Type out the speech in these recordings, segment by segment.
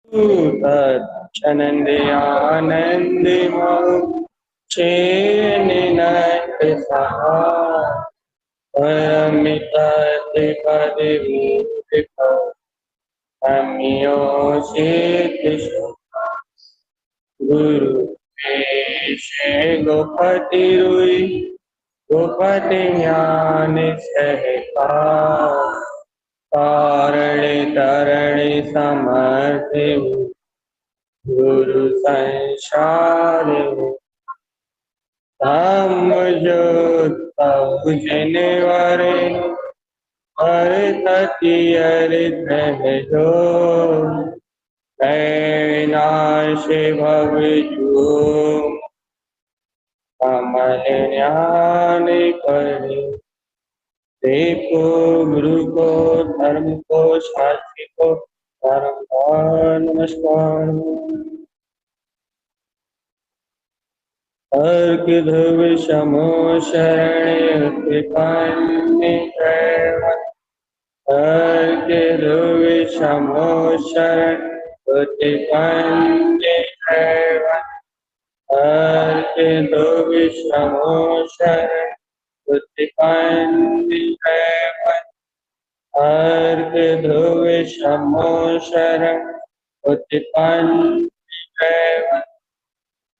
तच्चनन्दयानन्दिमोक्षेनिनत सहा परमितत्परिभूतिको अम्योषित गुरु पेशे गोपति रुई गोपति ज्ञान सहका कारणे तरणे समर्थ गुरु संसार हम जो तब जनवरे हर ततियर जो नाश भव जो कमल ज्ञान करे देखो गुरु को धर्म को शास्त्र को बारंबार नमस्कार। अर्घ ध्रुव शमो शरण कृपान्नि दैवत अर्घ ध्रुव शमो शरण कृपान्नि दैवत अर्घ ध्रुव शमो शरण कृपान्नि दैवत अर्घ ध्रुव शमो शरण कृपान्नि दैवत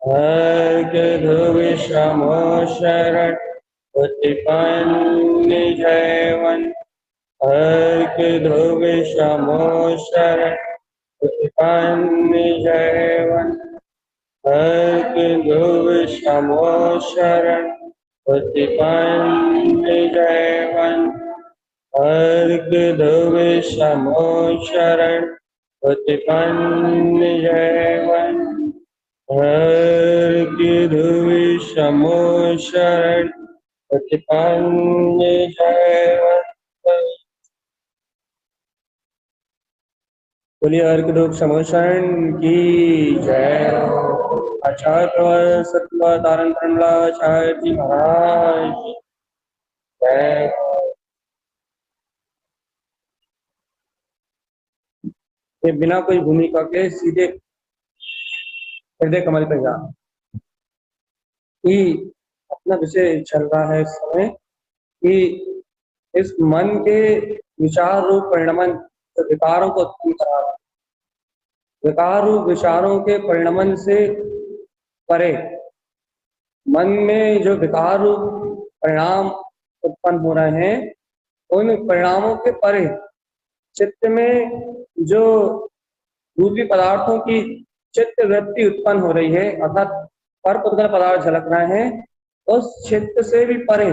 अर्घ ध्रुव शमो शरण उत्पन्नि जयवन अर्घ ध्रुव शमो शरण उत्पन्नि जयवन अर्घ ध्रुव शमो शरण उत्पन्नि जयवन अर्घ ध्रुव शमो शरण उत्पन्नि जयवन अर्घ ध्रुव शमो शरण उत्पन्नि जयवन। बोलिए अर्घ ध्रुव शमो शरण की जय। आचार्य प्रवर सतपाल तारण आचार्य जी महाराज की जय। ये बिना कोई भूमिका के सीधे हृदय कमल पे जा कि अपना विषय चल रहा है इस समय कि इस मन के विचार रूप परिणमन विकारों को उत्पन्न करा रहा है। विकार रूप विचारों के परिणमन से परे मन में जो विकार रूप परिणाम उत्पन्न हो रहे हैं उन परिणामों के परे चित्त में जो रूपी पदार्थों की चित्त वृत्ति उत्पन्न हो रही है अर्थात पर पुद्गल पदार्थ झलक रहे हैं उस चित्त से भी परे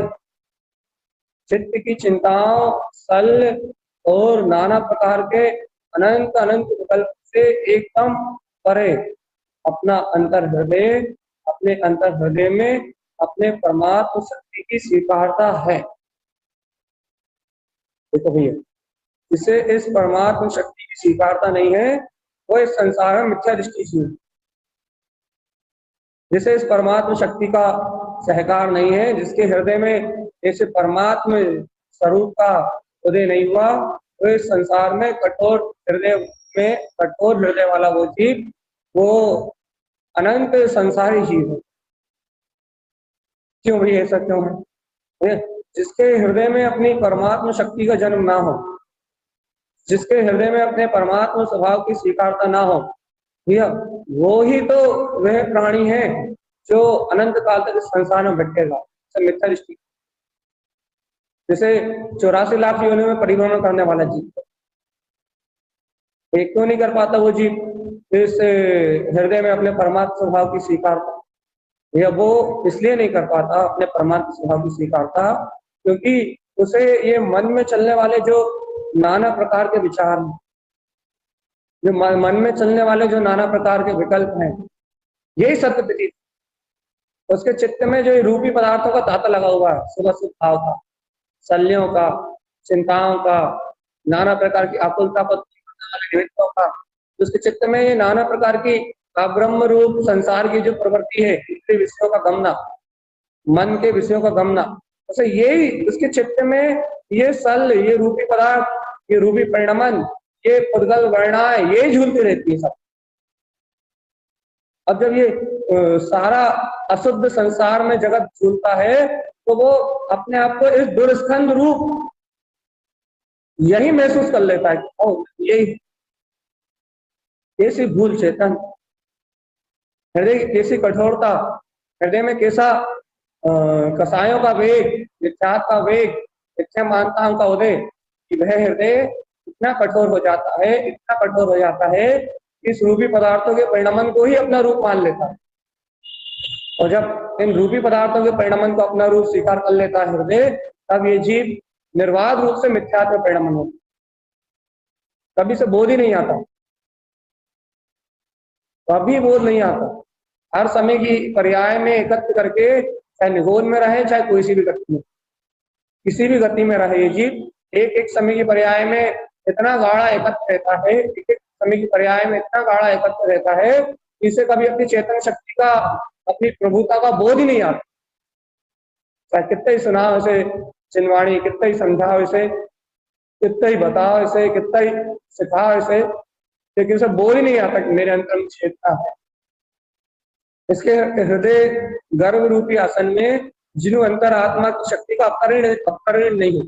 चित्त की चिंताओं सल और नाना प्रकार के अनंत अनंत विकल्प से एकदम परे अपना अंतर हृदय में अपने परमात्म शक्ति की स्वीकारता है। देखो भैया जिसे इस परमात्म शक्ति की स्वीकारता नहीं है वो इस संसार में मिथ्या दृष्टि से जिसे इस परमात्म शक्ति का सहकार नहीं है जिसके हृदय में ऐसे परमात्म स्वरूप का उदय नहीं हुआ तो इस संसार में कठोर हृदय वाला वो जीव वो अनंत संसारी जीव है। क्यों भाई ऐसा क्यों है? जिसके हृदय में अपनी परमात्म शक्ति का जन्म ना हो जिसके हृदय में अपने परमात्म स्वभाव की स्वीकारता ना हो भैया वो ही तो वह प्राणी है जो अनंत काल तक इस संसार में भटकेगा। मिथ्या दृष्टि जैसे 84 लाख योनियों में परिभ्रमण करने वाला जीव एक क्यों नहीं कर पाता वो जीव इस हृदय में अपने परमात्म स्वभाव की स्वीकारता या वो इसलिए नहीं कर पाता अपने परमात्म स्वभाव की स्वीकारता क्योंकि उसे ये मन में चलने वाले जो नाना प्रकार के विचार हैं जो मन में चलने वाले जो नाना प्रकार के विकल्प हैं यही सत्य प्रतीत उसके चित्त में जो रूपी पदार्थों का तांता लगा हुआ है सुबह भाव का शल्यों का चिंताओं का नाना प्रकार की आकुलता निमित्तों का उसके चित्त में ये नाना प्रकार की अब्रह्म रूप संसार की जो प्रवृत्ति है विषयों का गमना मन के विषयों का गमना उसे यही उसके चित्त में ये सल ये रूपी पदार्थ ये रूपी परिणमन ये पुद्गल वर्णाएं ये झूलती रहती है सब अब जब ये सारा अशुद्ध संसार में जगत झूलता है तो वो अपने आप को इस दुर्स्कंध रूप यही महसूस कर लेता है कि ओ यही कैसी भूल चेतन, हृदय की कैसी कठोरता, हृदय में कैसा कसायों का वेग, मिथ्यात्व का वेग, मिथ्या मान्यताओं का उदय, कि वह हृदय इतना कठोर हो जाता है, इतना कठोर हो जाता है कि इस रूपी पदार्थों के परिणमन को ही अपना रूप मान लेता है। और जब इन रूपी पदार्थों के परिणमन को अपना रूप स्वीकार कर लेता है हृदय, तब ये जीव निर्वाध रूप से मिथ्यात्व में परिणमन होता है। कभी से बोध ही नहीं आता, कभी बोध नहीं आता। हर समय की पर्याय में एकत्र करके, चाहे निगोद में रहे चाहे कोई सी भी गति में, किसी भी गति में रहे, ये जीव एक एक समय की पर्याय में इतना गाढ़ा एकत्र रहता है, एक एक समय की पर्याय में इतना गाढ़ा एकत्र रहता है, इसे कभी अपनी चेतन शक्ति का, अपनी प्रभुता का बोध ही नहीं आता। चाहे कितना ही सुनाओ इसे चिन्वाणी, कितना ही समझाओ इसे, कितना ही बताओ इसे, कितना ही सिखाओ इसे, लेकिन उसे बोध ही नहीं आता कि मेरे अंतर में चेतना है। इसके हृदय गर्भ रूपी आसन में जिनु अंतर आत्मा की शक्ति का अपकरण नहीं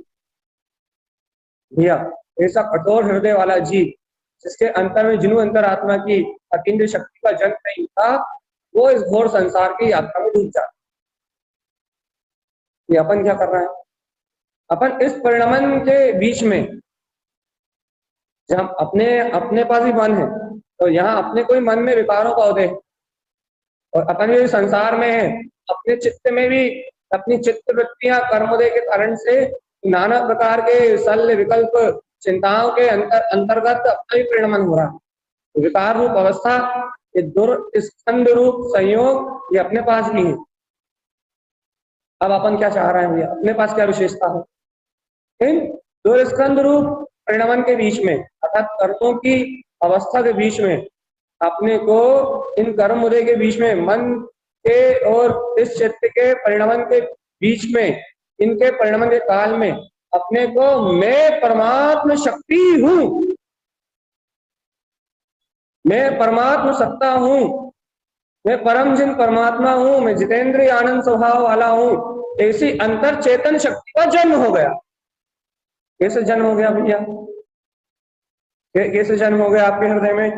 भैया, ऐसा कठोर हृदय वाला जीव जिसके अंतर में जिनु अंतर आत्मा की अतीन्द्रिय शक्ति का जन्म नहीं था, वो इस घोर संसार की यात्रा में डूब जाता। ये अपन क्या कर रहे हैं? अपन इस परिणमन के बीच में, जब अपने पास ही मन है तो यहाँ अपने कोई मन में विकारों का उदय है, और अपन भी संसार में है, अपने चित्त में भी अपनी चित्त वृत्तियां कर्मोदय के कारण से नाना प्रकार के शल्य विकल्प चिंताओं के अंतर्गत अपना ही परिणमन हो रहा है। विकार रूप अवस्था, ये दुर्स्कंध रूप संयोग, ये अपने पास भी है। अब अपन क्या चाह रहे हैं भैया? अपने पास क्या विशेषता है? इन दुर्स्कंध रूप परिणमन के बीच में, अर्थात कर्मों की अवस्था के बीच में, अपने को इन कर्म उदय के बीच में, मन के और इस चित्त के परिणमन के बीच में, इनके परिणमन के काल में अपने को मैं परमात्म शक्ति हूं, मैं परमात्म सत्ता हूं, मैं परम जिन परमात्मा हूं, मैं जितेंद्रिय आनंद स्वभाव वाला हूं, ऐसी अंतर चेतन शक्ति का जन्म हो गया। कैसे जन्म हो गया भैया? कैसे जन्म हो गया आपके हृदय में?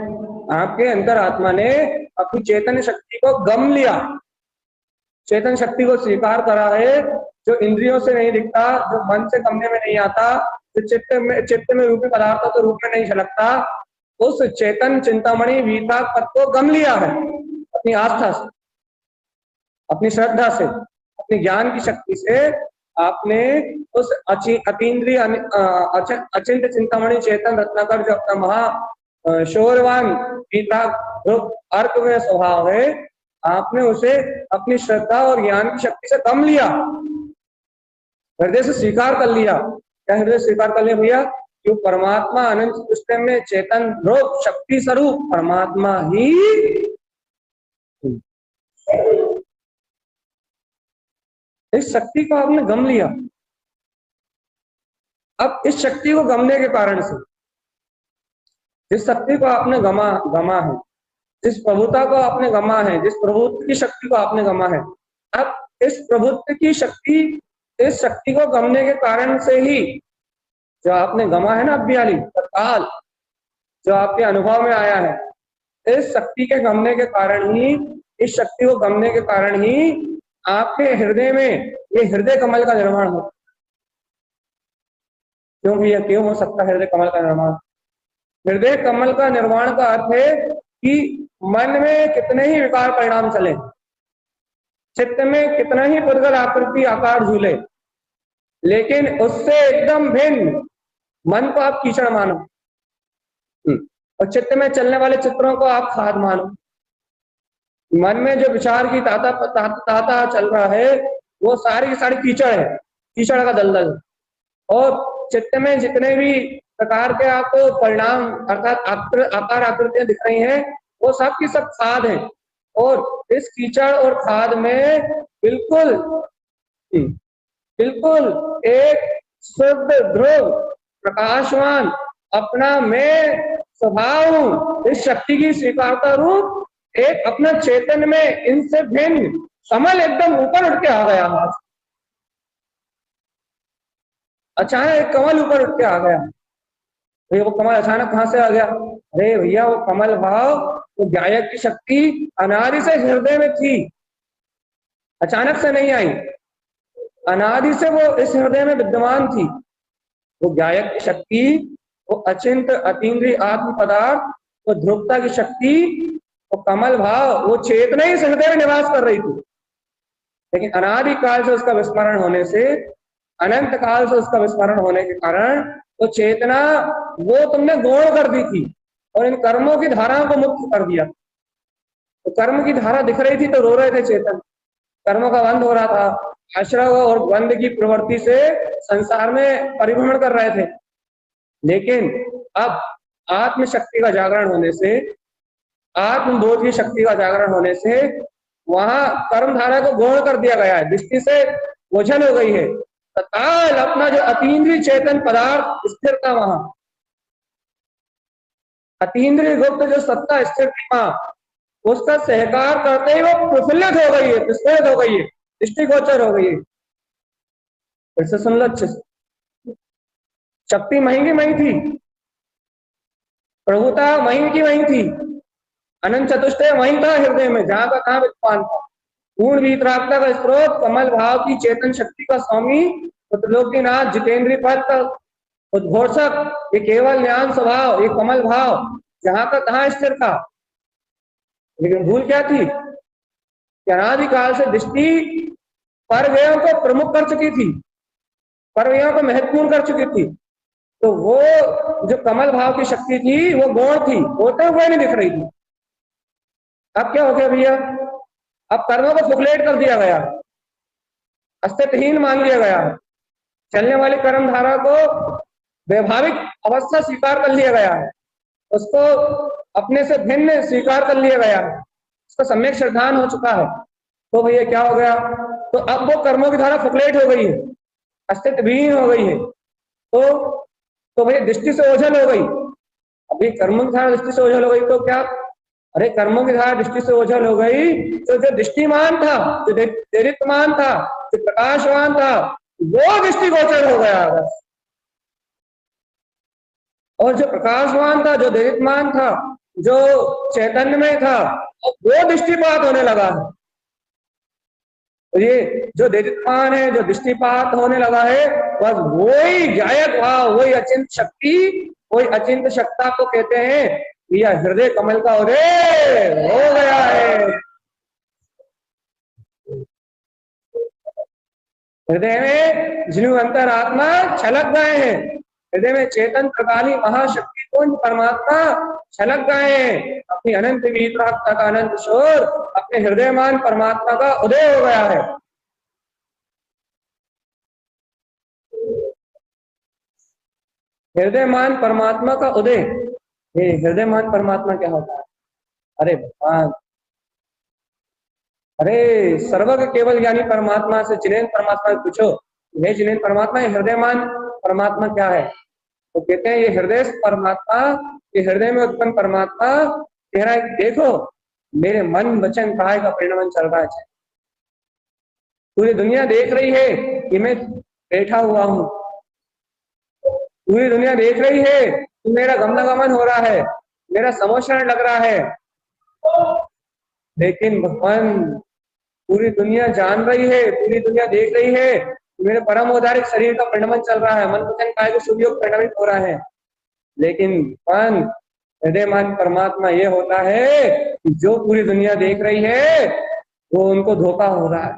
आपके अंतर आत्मा ने अपनी चेतन शक्ति को गम लिया, चेतन शक्ति को स्वीकार करा है, जो इंद्रियों से नहीं दिखता, जो मन से गमने में नहीं आता, जो चित्त में रूपी पदार्थों के रूप में नहीं झलकता, उस चेतन चिंतामणि वीता पद को गम लिया है अपनी आस्था से, अपनी श्रद्धा से, अपनी ज्ञान की शक्ति से। आपने उस अतीन्द्रिय अचिंत चिंतामणि चेतन रत्नाकर, जो अपना महा शौर्यवान पिता अर्क में स्वभाव है, आपने उसे अपनी श्रद्धा और ज्ञान की शक्ति से गम लिया, हृदय से स्वीकार कर लिया। क्या हृदय स्वीकार कर लिया भैया? जो परमात्मा अनंत सृष्टि में चेतन रूप शक्ति स्वरूप परमात्मा ही, इस शक्ति को आपने गम लिया। अब इस शक्ति को गमने के कारण से, जिस शक्ति को आपने गमा है, जिस प्रभुता को आपने गमा है, जिस प्रभुत्व की शक्ति को आपने गमा है, अब इस प्रभुत्व की शक्ति, इस शक्ति को गमने के कारण से ही जो आपने गमा है ना अभ्याली तत्काल, जो आपके अनुभव में आया है, इस शक्ति के गमने के कारण ही, इस शक्ति को गमने के कारण ही आपके हृदय में ये हृदय कमल का निर्माण हो। क्यों भैया, क्यों हो सकता है हृदय कमल का निर्माण? हृदय कमल का निर्माण का अर्थ है कि मन में कितने ही विकार परिणाम चले, चित्त में कितना ही पुद्गल आकृति आकार झूले, लेकिन उससे एकदम भिन्न मन को आप कीचड़ मानो, और चित्त में चलने वाले चित्रों को आप खाद मानो। मन में जो विचार की ताता चल रहा है, वो सारी की सारी कीचड़ है, कीचड़ का दलदल। और चित्त में जितने भी प्रकार के आपको परिणाम अर्थात आकार आकृतियां दिख रही हैं, वो सब की सब खाद है। और इस कीचड़ और खाद में बिल्कुल एक शुद्ध ध्रुव प्रकाशवान अपना मैं स्वभाव हूं, इस शक्ति की स्वीकारता रूप एक अपना चेतन में इनसे भिन्न कमल एकदम ऊपर उठ के आ गया। हाथ अचानक एक कमल ऊपर उठ के आ गया। भैया वो कमल अचानक कहां से आ गया? अरे भैया वो कमल भाव, वो गायक की शक्ति अनादि से हृदय में थी, अचानक से नहीं आई। अनादि से वो इस हृदय में विद्यमान थी। वो गायक की शक्ति, वो अचिंत अतीन्द्रिय आत्म पदार्थ, वो ध्रुवता की शक्ति, वो कमल भाव, वो चेतना ही इस हृदय में निवास कर रही थी। लेकिन अनादि काल से उसका विस्मरण होने से, अनंत काल से उसका विस्मरण होने के कारण वो चेतना, वो तुमने गौण कर दी थी और इन कर्मों की धाराओं को मुक्त कर दिया। तो कर्म की धारा दिख रही थी तो रो रहे थे चेतन, कर्मों का बंद हो रहा था, आश्रय और द्वंद की प्रवृत्ति से संसार में परिभ्रमण कर रहे थे। लेकिन अब आत्म शक्ति का जागरण होने से, आत्मबोध की शक्ति का जागरण होने से वहां कर्म धारा को गौण कर दिया गया है, दृष्टि से ओझल हो गई है। तत्काल अपना जो अतीन्द्रिय चेतन पदार्थ स्थिर था, वहां अतीन्द्रिय गुप्त जो सत्ता स्थिर थी वहां, उसका सहकार करते ही वो प्रफुल्लित हो गई है, विस्फोरित हो गई है, दृष्टिगोचर हो गई है। फिर से सुन लो अच्छे से। शक्ति वहीं की वहीं थी, प्रभुता वहीं की वहीं थी, अनंत चतुष्टय वहीं था हृदय में, जहां का कहां विद्वान था। पूर्ण वीतरागता का स्रोत, कमल भाव की चेतन शक्ति का स्वामी, त्रिलोकीनाथ, जितेंद्रीय पद का उद्घोषक, ये केवल ज्ञान स्वभाव, ये कमल भाव जहां का तहां स्थिर था। लेकिन भूल क्या थी कि अनादिकाल से दृष्टि परव्ययों को प्रमुख कर चुकी थी, परव्ययों को महत्वपूर्ण कर चुकी थी। तो वो जो कमल भाव की शक्ति थी वो गौण थी, होते हुए नहीं दिख रही थी। अब क्या हो गया भैया? अब कर्मों को फुकलेट कर दिया गया, अस्तित्वहीन मान लिया गया, चलने वाली कर्म धारा को वैभाविक अवस्था स्वीकार कर लिया गया है, उसको अपने से भिन्न स्वीकार कर लिया गया है, उसका सम्यक श्रद्धान हो चुका है। तो भैया क्या हो गया? तो अब वो कर्मों की धारा फुकलेट हो गई है, अस्तित्वहीन हो गई है। तो भैया दृष्टि से ओझल हो गई। अभी कर्मों की धारा दृष्टि से ओझल हो गई तो क्या? अरे कर्मों की धारा दृष्टि से ओझल हो गई तो जो दृष्टिमान था, जो दीप्तमान था, जो प्रकाशवान था, वो दृष्टिगोचर हो गया बस। और जो प्रकाशवान था, जो दीप्तमान था, जो चैतन्य में था, वो दृष्टिपात होने लगा है। तो ये जो दीप्तमान है, जो दृष्टिपात होने लगा है, बस वही गायक भाव, वही अचिंत शक्ति, वही अचिंत शक्ता को कहते हैं यह हृदय कमल का उदय हो गया है। हृदय में जिनु अंतरात्मा छलक गए हैं, हृदय में चेतन प्रकाली महाशक्ति पुंज परमात्मा छलक गए हैं। अपनी अनंत वीतरागता का अनंत शोर, अपने हृदयमान परमात्मा का उदय हो गया है। हृदयमान परमात्मा का उदय, ये हृदयमान परमात्मा क्या होता है? अरे भगवान, अरे सर्वज्ञ केवल ज्ञानी परमात्मा से जिनेन्द्र परमात्मा पूछो, हे जिनेन्द्र परमात्मा, ये हृदयमान परमात्मा क्या है? तो कहते हैं ये हृदय परमात्मा, ये हृदय में उत्पन्न परमात्मा कह रहा है देखो मेरे मन वचन काया का परिणमन चल रहा है। पूरी दुनिया देख रही है कि मैं बैठा हुआ हूं, पूरी दुनिया देख रही है कि मेरा गमनागमन हो रहा है, मेरा समोषण लग रहा है। लेकिन भगवान पूरी दुनिया जान रही है, पूरी दुनिया देख रही है मेरे परम औदारिक शरीर का परिणमन चल रहा है, मन वचन काया के शुभ योग परिणमित हो रहा है। लेकिन भगवान हृदयमान परमात्मा ये होता है कि जो पूरी दुनिया देख रही है वो उनको धोखा हो रहा है।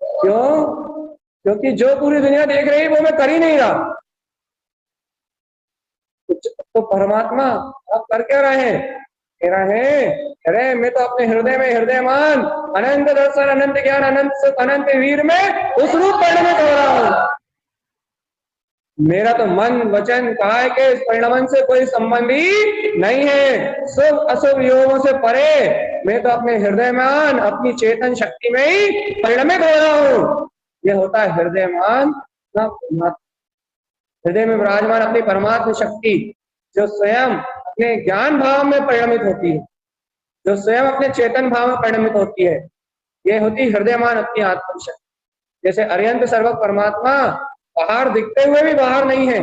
क्यों? क्योंकि जो पूरी दुनिया देख रही है वो मैं कर ही नहीं रहा। तो परमात्मा आप कर क्या रहे हैं? कह रहे हैं अरे मैं तो अपने हृदय में हृदयमान अनंत दर्शन, अनंत ज्ञान, अनंत सुख, अनंत वीर में उस रूप परिणमित हो रहा हूं। मेरा तो मन वचन काया के इस परिणमन से कोई संबंध ही नहीं है, शुभ अशुभ योगों से परे मैं तो अपने हृदयमान, अपनी चेतन शक्ति में ही परिणमित हो रहा हूं। यह होता है हृदयमान ना परमात्मा, हृदय में विराजमान अपनी परमात्मा शक्ति जो स्वयं अपने ज्ञान भाव में परिणमित होती है, जो स्वयं अपने चेतन भाव में परिणमित होती है, ये होती हृदयमान अपनी आत्मशक्ति। जैसे अरिहंत सर्वक परमात्मा बाहर दिखते हुए भी बाहर नहीं है,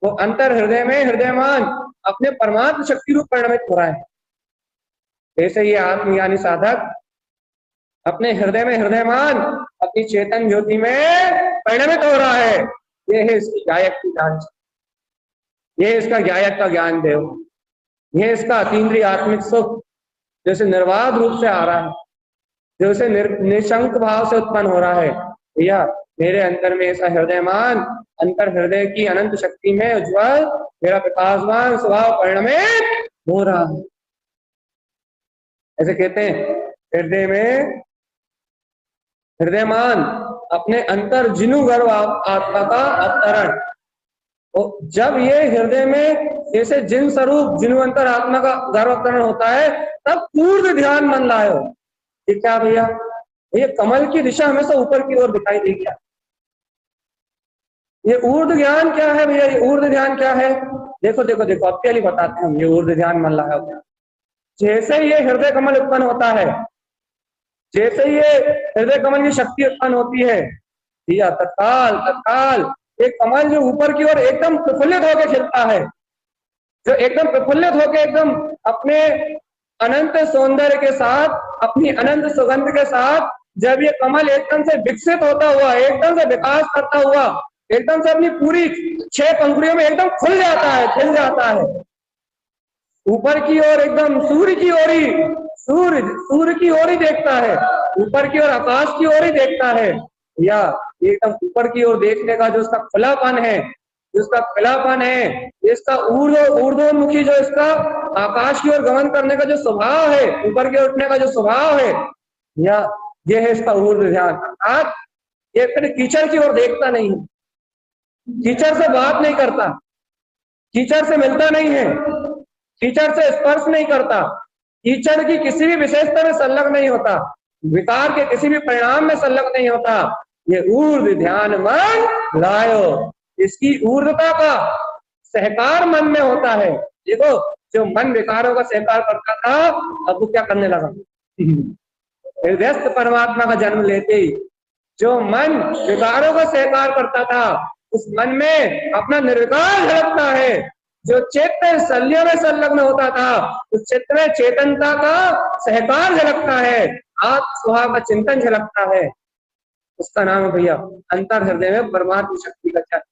वो अंतर हृदय में हृदयमान अपने परमात्म शक्ति रूप परिणमित हो रहा है। जैसे ये आत्मज्ञानी साधक अपने हृदय में हृदयमान अपनी चेतन ज्योति में परिणमित हो रहा है, ये है इसकी गायक की ज्ञान, ये इसका गायक का ज्ञान देव, ये इसका अतीन्द्रिय आत्मिक सुख जैसे निर्वाध रूप से आ रहा है, जो उसे निशंक भाव से उत्पन्न हो रहा है। भैया मेरे अंतर में ऐसा हृदयमान अंतर हृदय की अनंत शक्ति में उज्ज्वल मेरा प्रकाशमान स्वभाव परिणमित हो रहा है। ऐसे कहते हैं हृदय में हृदयमान अपने अंतर जिनु गर्भ आत्मा का अवतरण। और जब ये हृदय में जैसे जिन स्वरूप जिनु अंतर आत्मा का गर्भ अवतरण होता है, तब पूर्ण ध्यान मन लायो। ये क्या भैया, ये कमल की दिशा हमेशा ऊपर की ओर दिखाई देगी। ये ऊर्ध्व ज्ञान क्या है भैया, ये ऊर्ध्व ध्यान क्या है? देखो देखो देखो, अब पहले बताते हैं हम ये ऊर्ध्व ध्यान मन लाया क्या। जैसे ये हृदय कमल उत्पन्न होता है, जैसे ये हृदय कमल की शक्ति उत्पन्न होती है भैया, तत्काल तत्काल एक कमल जो ऊपर की ओर एकदम प्रफुल्लित होकर खिलता है, जो एकदम प्रफुल्लित होकर एकदम अपने अनंत सौंदर्य के साथ, अपनी अनंत सुगंध के साथ, जब ये कमल एकदम से विकसित होता हुआ, एकदम से विकास करता हुआ, एकदम से अपनी पूरी 6 पंखुड़ियों में एकदम खुल जाता है, खिल जाता है, ऊपर की ओर एकदम सूर्य की ओर ही, सूर्य की ओर ही देखता है, ऊपर की ओर आकाश की ओर ही देखता है। या एकदम ऊपर की ओर देखने का जो उसका खुलापन है, जिसका खिलापन है, इसका ऊर्ध्वमुखी जो इसका आकाश की ओर गमन करने का जो स्वभाव है, ऊपर की ओर उठने का जो स्वभाव है, या ये है इसका ऊर्ध्व ध्यान। अर्थात ये फिर कीचड़ की ओर देखता नहीं है, कीचड़ से बात नहीं करता, कीचड़ से मिलता नहीं है, कीचड़ से स्पर्श नहीं करता, कीचड़ की किसी भी विशेषता में संलग्न नहीं होता, विकार के किसी भी परिणाम में संलग्न नहीं होता। ये ऊर्ध्व ध्यान मन लायो, इसकी ऊर्ध्वता का सहकार मन में होता है। देखो जो मन विकारों का सहकार करता था, अब वो क्या करने लगा, हृदयस्थ परमात्मा का जन्म लेते ही जो मन विकारों का सहकार करता था, उस मन में अपना निर्विकार झलकता है। जो चेतन शल्य में संलग्न होता था, उस चित्त में चेतनता का सहकार झलकता है, आत्म स्वभाव का चिंतन झलकता है। उसका नाम है भैया अंतर हृदय में परमात्मा शक्ति का जन्म,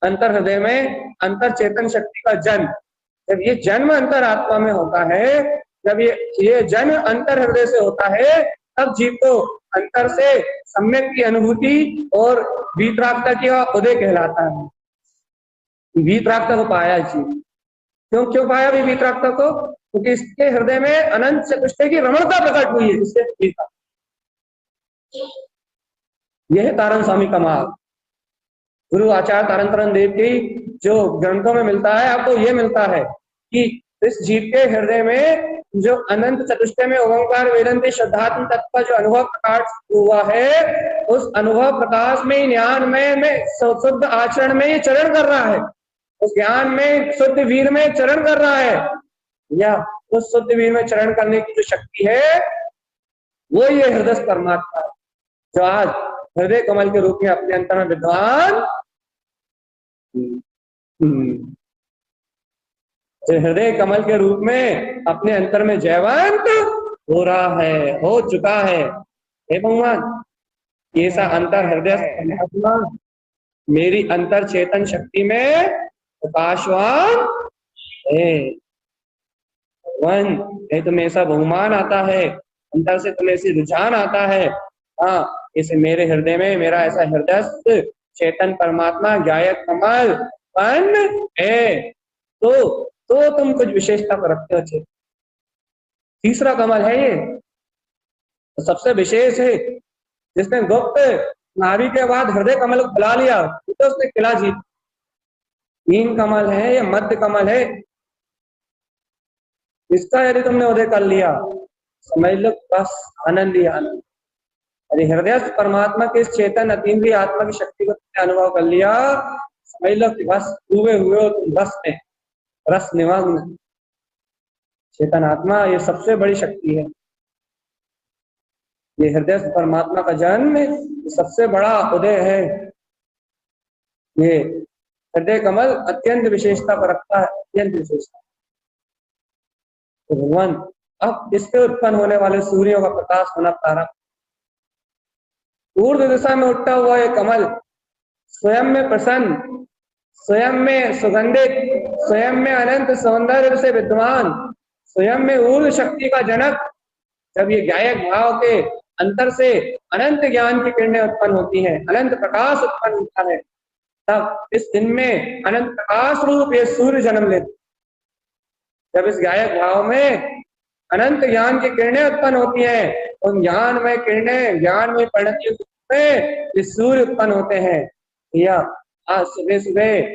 अंतर हृदय में अंतर चेतन शक्ति का जन्म। जब ये जन्म अंतर आत्मा में होता है, जब ये जन्म अंतर हृदय से होता है, तब जीव को अंतर से सम्यक की अनुभूति और वीतरागता की उदय कहलाता है। वीतरागता को पाया जीव, क्यों पाया भी वीतरागता को? क्योंकि इसके हृदय में अनंत चतुष्टय की रमणता प्रकट हुई है, इससे यह है तारण स्वामी का मार्ग। गुरु आचार्य तारण देव की जो ग्रंथों में मिलता है, आपको ये मिलता है कि इस जीव के हृदय में जो अनंत चतुष्टय में ओंकार वेदांत श्रद्धात्म तत्व का जो अनुभव प्रकाश हुआ है, उस अनुभव प्रकाश में, ज्ञान में शुद्ध आचरण में ये चरण कर रहा है, उस ज्ञान में शुद्ध वीर में चरण कर रहा है, या उस शुद्ध वीर में चरण करने की जो शक्ति है, वो ये हृदय परमात्मा है, जो आज हृदय कमल के रूप में अपने अंतर में विद्वान, जो हृदय कमल के रूप में अपने अंतर में जयवंत हो रहा है, हो चुका है। हे भगवान, ऐसा अंतर हृदय परमात्मा मेरी अंतर चेतन शक्ति में प्रकाशवान है। भगवान तुम्हें ऐसा बहुमान आता है, अंतर से तुम्हें ऐसी रुझान आता है, हाँ इसे मेरे हृदय में मेरा ऐसा हृदय चेतन परमात्मा गायक कमल पन है, तो तुम कुछ विशेषता पर रखते हो। तीसरा कमल है ये, तो सबसे विशेष है, जिसने गुप्त नाभि के बाद हृदय कमल को खिला लिया, तो उसने खिला जीत। 3 कमल है, ये मध्य कमल है, इसका यदि तुमने उदय कर लिया, समझ लो बस आनंद ही आनंद। यदि हृदय परमात्मा के इस चेतन अतीन्द्रिय आत्मा की शक्ति को तुमने अनुभव कर लिया, समझ लो कि बस डूबे हुए हो तुम रस में, रस निमग्न। चेतन आत्मा ये सबसे बड़ी शक्ति है। ये हृदय से परमात्मा का जन्म सबसे बड़ा उदय है। ये हृदय कमल अत्यंत विशेषता पर रखता है, अत्यंत विशेषता। तो भगवान अब इससे उत्पन्न होने वाले सूर्यों का प्रकाश होना प्रारंभ। ऊर्ध्व दिशा में उठता हुआ ये कमल स्वयं में प्रसन्न, स्वयं में सुगंधित, स्वयं में अनंत सौंदर्य से विद्वान, स्वयं में ऊर्ध्व शक्ति का जनक। जब ये गायक भाव के अंतर से अनंत ज्ञान की किरणें उत्पन्न होती हैं, अनंत प्रकाश उत्पन्न होता है, तब इस दिन में अनंत प्रकाश रूप ये सूर्य जन्म लेते। जब इस गायक भाव में अनंत ज्ञान की किरणें उत्पन्न होती हैं, उन ज्ञान में किरणें, ज्ञान में परिणति में ये सूर्य उत्पन्न होते हैं। या आज सुबह सुबह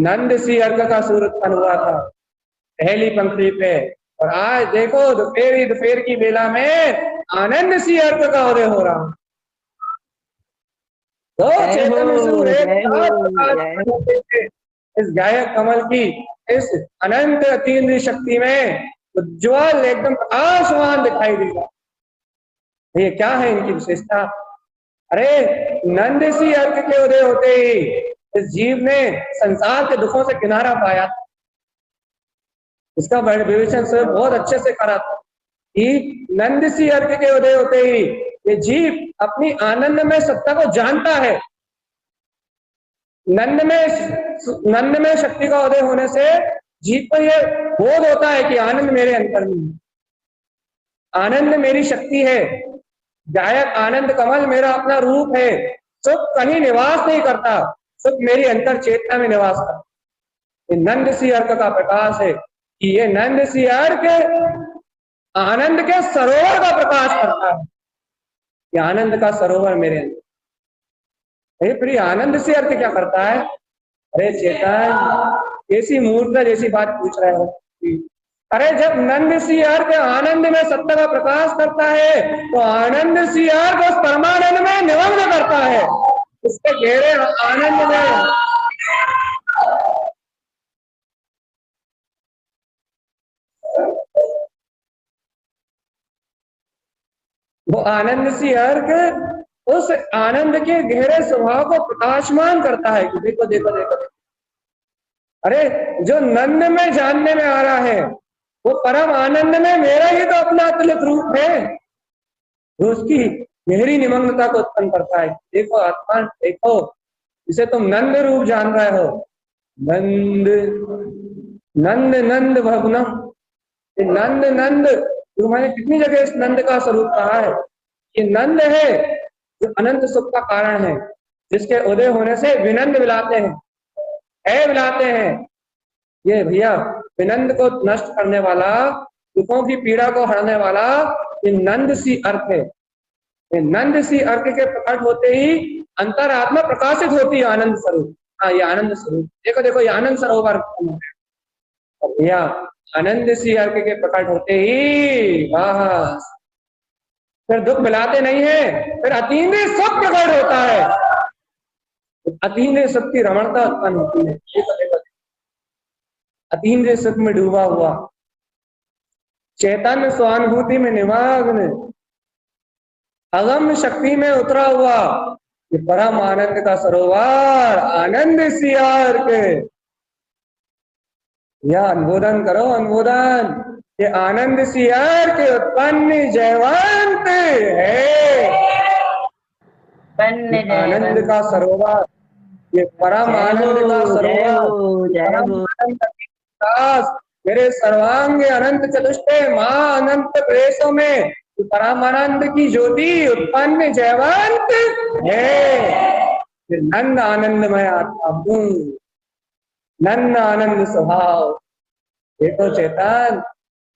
नंद सी अर्घ का सूर्य उत्पन्न हुआ था पहली पंक्ति पे, और आज देखो दोपहर की बेला में आनंद सी अर्घ का उदय हो रहा। तो चेतन सूर्य इस गायक कमल की इस अनंत अतीन्द्रिय शक्ति में उज्ज्वल एकदम प्रकाशवान दिखाई देगा। ये क्या है इनकी विशेषता? अरे नंद सी अर्घ के उदय होते ही इस जीव ने संसार के दुखों से किनारा पाया। इसका विवेचन से बहुत अच्छे से करा था कि नंद सी अर्घ के उदय होते ही ये जीव अपनी आनंद में सत्ता को जानता है। नंद में शक्ति का उदय होने से जीव को यह बोध होता है कि आनंद मेरे अंतर में है, आनंद मेरी शक्ति है, गायक आनंद कमल मेरा अपना रूप है। सुख कहीं निवास नहीं करता, सुख मेरी अंतर चेतना में निवास करता। ये नंद सी अर्घ का प्रकाश है कि ये नंद सी अर्घ आनंद के सरोवर का प्रकाश करता है। ये आनंद का सरोवर मेरे अंदर। प्रिय आनंद सी अर्घ क्या करता है? अरे चेतन ऐसी मूर्त जैसी बात पूछ रहे हो। अरे जब नंद सी अर्घ आनंद में सत्ता का प्रकाश करता है तो आनंद सी अर्घ उस परमानंद में निमग्न करता है, उसके गहरे आनंद में। वो आनंद सी अर्घ उस आनंद के गहरे स्वभाव को प्रकाशमान करता है कि देखो देखो देखो, अरे जो नंद में जानने में आ रहा है वो परम आनंद में मेरा ही तो अपना अतुलित रूप है, जो उसकी गहरी निमग्नता को उत्पन्न करता है। देखो आत्मा, देखो जिसे तुम नंद रूप जान रहे हो, नंद नंद नंद भवनम, नंद नंद मैंने कितनी जगह इस नंद का स्वरूप कहा है। ये नंद है जो अनंत सुख का कारण है, जिसके उदय होने से विनंद विलाते हैं, विलाते हैं। ये भैया विनंद को नष्ट करने वाला, दुखों की पीड़ा को हरने वाला ये नंद सी अर्घ है। ये नंद सी अर्घ के प्रकट होते ही अंतरात्मा प्रकाशित होती है आनंद स्वरूप। हाँ, ये आनंद स्वरूप देखो देखो, ये आनंद सरोवर भैया आनंद सी अर्घ के प्रकट होते ही वाह, फिर दुख मिलाते नहीं है, फिर अतीन्द्रिय सुख प्रकट होता है, अतीन्द्रिय सुख की रमणता उत्पन्न होती है। देखो देखो, अतीन्द्रिय सुख में डूबा हुआ, चैतन्य स्वानुभूति में निमग्न, अगम शक्ति में उतरा हुआ ये परम आनंद का सरोवर आनंद सी अर्घ। या अनुमोदन करो, अनुमोदन। ये आनंद सी अर्घ उत्पन्न जयवंत है, आनंद का सरोवर, ये परम आनंद का सरोवर, मेरे सर्वांग अनंत चतुष्टय मां अनंत प्रदेशों में परमानंद की ज्योति उत्पन्न जयवंत है। नंद आनंदमय आत्मा हूं, नंद आनंद स्वभाव। देखो चेतन,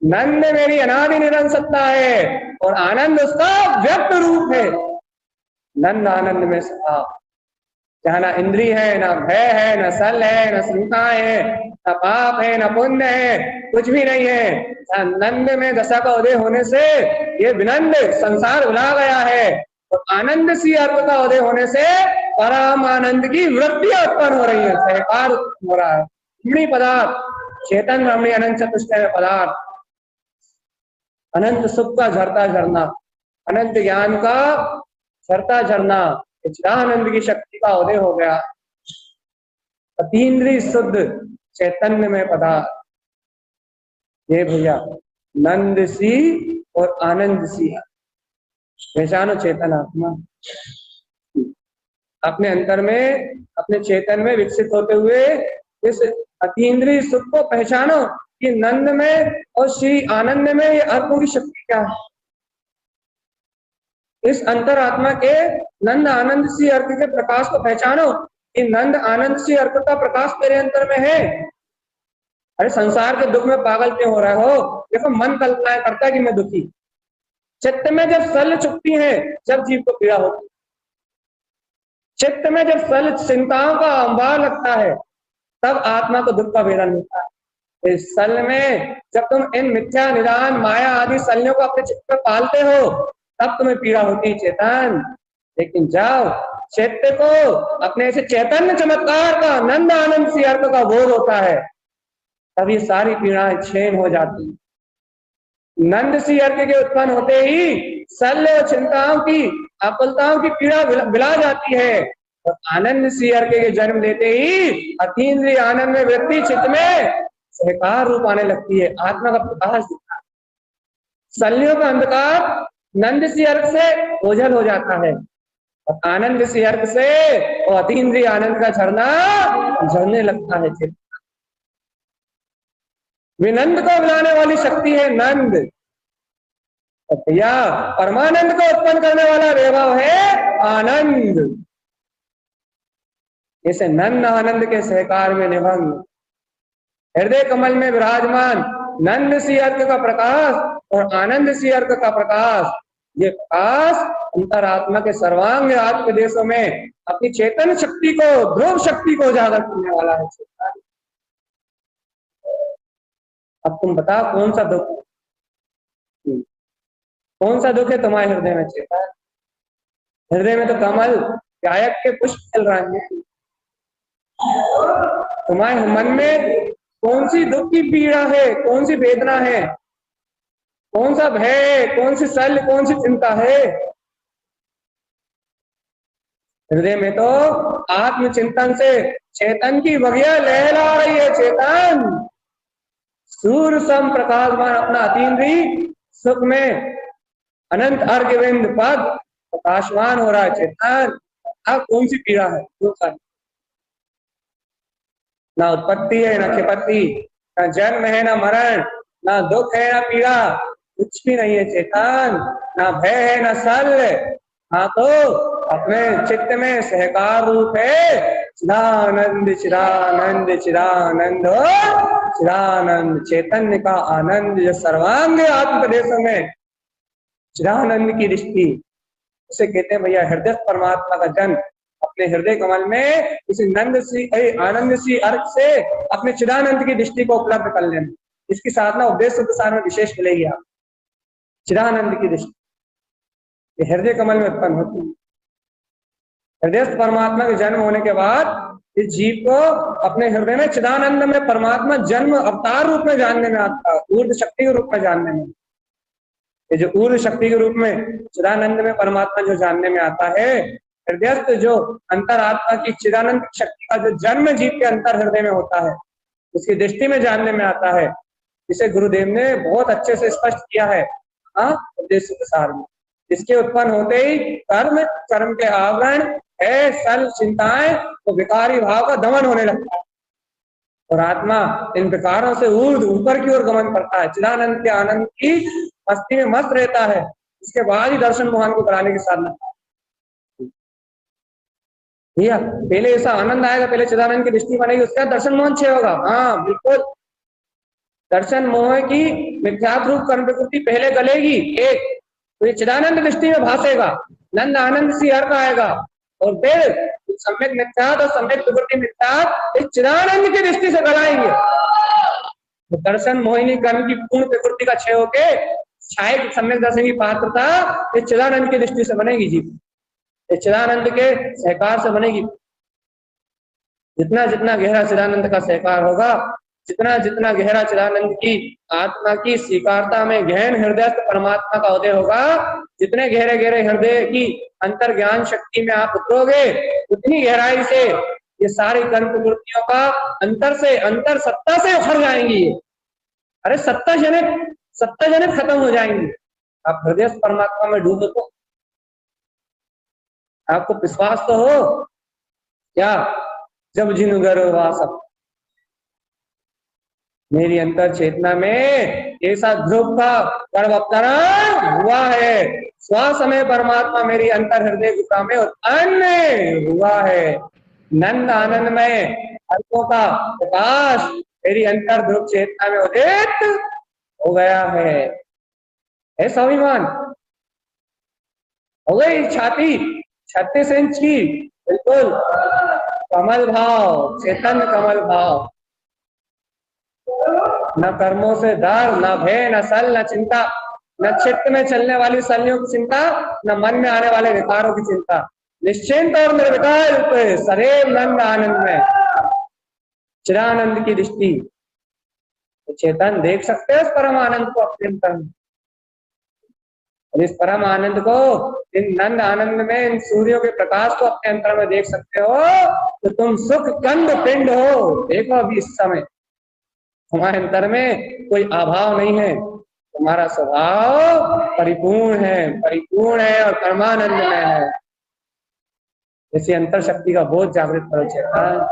नंद मेरी अनादि निरंतर सत्ता है और आनंद उसका व्यक्त रूप है। नंद आनंद में स्वभाव, जहाँ ना इंद्रिय है, ना भय है, ना सल है, ना शंका है, ना पाप है, ना पुण्य है, कुछ भी नहीं है। नंद में दशा का उदय होने से ये विनंद संसार भुला गया है, और आनंद सी अर्घ का उदय होने से परम आनंद की वृत्तियां उत्पन्न हो रही है, सहकार हो रहा है। पदार्थ चेतन ब्रह्मी अनंत चतुष्टय पदार्थ, अनंत सुख का झरता झरना, अनंत ज्ञान का झरता झरना, चिदानंद की शक्ति का उदय हो गया। अतीन्द्रिय शुद्ध चैतन्य में पदार्थ, ये भैया नंद सी और आनंद सी पहचानो चेतन आत्मा। अपने अंतर में, अपने चेतन में विकसित होते हुए इस अतीन्द्रिय सुख को पहचानो कि नंद में और श्री आनंद में ये अर्कों की शक्ति क्या है। इस अंतर आत्मा के नंद आनंद सी अर्क के प्रकाश को पहचानो कि नंद आनंद सी अर्क का प्रकाश तेरे अंतर में है। अरे संसार के दुख में पागल क्यों हो रहे हो? देखो मन कल्पनाएं करता है कि मैं दुखी। चित्त में जब सल चुकती है, जब जीव को पीड़ा होती है, चित्त में जब सल चिंताओं का अंबार लगता है, तब आत्मा को दुख का वेदन मिलता है। इस सल में जब तुम इन मिथ्या निदान माया आदि सलियों को अपने चित्त में पालते हो, तब तुम्हें पीड़ा होती है चेतन। लेकिन जाओ चित्त को अपने से चैतन्य चमत्कार का नंद आनंद सी अर्थ का बोध होता है, तब ये सारी पीड़ाएं क्षीण हो जाती। नंद सी अर्थ के उत्पन्न होते ही सल और चिंताओं की आकुलताओं की पीड़ा बिला जाती है, और आनंद सी अर्थ के जन्म लेते ही अतीन्द्रिय आनंद में वृत्ति चित्त में सहकार रूप आने लगती है, आत्मा का प्रकाश दिखता है। सलियों का अंधकार नंद सी अर्थ से ओझल हो जाता है, और आनंद सी अर्थ से और अतीन्द्रिय आनंद का झरना झरने लगता है चित्त। विनंद को बुलाने वाली शक्ति है नंद, भैया परमानंद को उत्पन्न करने वाला वैभव है आनंद। इसे नंद आनंद के सहकार में निभंग हृदय कमल में विराजमान नंद सी अर्क का प्रकाश और आनंद सी अर्क का प्रकाश, ये प्रकाश अंतरात्मा के सर्वांग आत्मदेशों में अपनी चेतन शक्ति को, ध्रुव शक्ति को उजागर करने वाला है। अब तुम बताओ कौन सा दुख, कौन सा दुख है तुम्हारे हृदय में चेतन? हृदय में तो कमल गायक के पुष्प चल रहे हैं। तुम्हारे मन में कौन सी दुख की पीड़ा है, कौन सी वेदना है, कौन सा भय, कौन सी सल, कौन सी चिंता है? हृदय में तो आत्मचिंतन से चेतन की बगिया लहरा रही है। चेतन सूर्य सम प्रकाशमान अपना अतीन्द्रिय सुख में अनंत अर्घ्यविंद पद प्रकाशमान हो रहा है। चेतन अब कौन सी पीड़ा है? ना उत्पत्ति है, ना खिपत्ति, ना जन्म है, ना मरण, ना दुख है, ना पीड़ा, कुछ भी नहीं है चेतन। ना भय है, ना सल। हाँ तो अपने चित्त में सहकार रूप है चिदानंद चिदानंद चिदानंद चिदानंद, चैतन्य का आनंद जो सर्वांग आत्मप्रदेशों में चिदानंद की दृष्टि, उसे कहते हैं भैया हृदय परमात्मा का जन्म। अपने हृदय कमल में इसी नंद सी आनंद सी अर्थ से अपने चिदानंद की दृष्टि को उपलब्ध कर लेना। इसकी साधना उपदेश सार में विशेष मिलेगी। आप चिदानंद की दृष्टि ये हृदय कमल में उत्पन्न होती है। हृदय परमात्मा के जन्म होने के बाद इस जीव को अपने हृदय में चिदानंद में परमात्मा जन्म अवतार रूप में जानने में आता है, ऊर्ध शक्ति के रूप में जानने में। ये जो ऊर्ध शक्ति के रूप में चिदानंद में परमात्मा जो जानने में आता है, हृदयस्थ जो अंतरात्मा की चिदानंद शक्ति का जो जन्म जीव के अंतर हृदय में होता है, उसकी दृष्टि में जानने में आता है। इसे गुरुदेव ने बहुत अच्छे से स्पष्ट किया है उपदेश सार में। इसके उत्पन्न होते ही कर्म, कर्म के आवरण है सल चिंताएं, तो विकारी भाव का दमन होने लगता है और आत्मा इन विकारों से ऊपर की ओर गमन करता है। चिदानंद के आनंद की मस्ती में मस्त रहता है। इसके बाद ही दर्शन मोहन को कराने की साधना। भैया पहले ऐसा आनंद आएगा, पहले चिदानंद की दृष्टि बनेगी, उसके बाद दर्शन मोहन छह होगा। हाँ बिल्कुल, दर्शन मोह की मिथ्यात्व रूप कर्म प्रकृति पहले गलेगी एक, तो ये चिदानंद दृष्टि में भासेगा, नंद आनंद सी अर्थ आएगा, और फिर सम्यक मिथ्यात और सम्यक प्रकृति मिथ्यात इस चिदानंद की दृष्टि से गलाएंगे। तो दर्शन मोहिनी कर्म की पूर्ण प्रकृति का क्षय होके छाया सम्यक दर्शन की पात्रता इस चिदानंद की दृष्टि से बनेगी जी, इस चिदानंद के सहकार से बनेगी। जितना जितना गहरा चिदानंद का सहकार होगा, जितना जितना गहरा चिदानंद की आत्मा की स्वीकारता में गहन हृदयस्थ परमात्मा का उदय होगा, जितने गहरे गहरे हृदय की अंतर ज्ञान शक्ति में आप उतरोगे, उतनी गहराई से ये सारी कर्म प्रवृत्तियों का अंतर से, अंतर सत्ता से उखड़ जाएंगी। अरे सत्ता जनित खत्म हो जाएंगी। आप हृदयस्थ परमात्मा में डूबो तो आपको विश्वास तो हो क्या, जब जिन गर्भवास मेरी अंतर चेतना में ऐसा ध्रुव का गर्भ अवतरण हुआ है, स्वसमय परमात्मा मेरी अंतर हृदय गुफा में उत्पन्न हुआ है। नंद आनंद में अल्पों का प्रकाश मेरी अंतर ध्रुव चेतना में उदित हो गया है स्वाभिमान। हो गई छाती 36 इंच की, बिल्कुल कमल भाव, चेतन कमल भाव। न कर्मों से डर, न भय, न सल, न चिंता, न चित्त में चलने वाली सलियों की चिंता, न मन में आने वाले विकारों की चिंता। निश्चिंत और निर्विकल्प सदैव नंद आनंद में चिरानंद की दृष्टि। चेतन देख सकते हो इस परम आनंद को अपने अंतर में, इस परम आनंद को, इन नंद आनंद में इन सूर्यों के प्रकाश को अपने अंतर में देख सकते हो तो तुम सुख कंद पिंड हो। देखो अभी इस समय तुम्हारे अंतर में कोई अभाव नहीं है, तुम्हारा स्वभाव परिपूर्ण है और परमानंद में है। इसी अंतर शक्ति का बोध जागृत करो चेतन।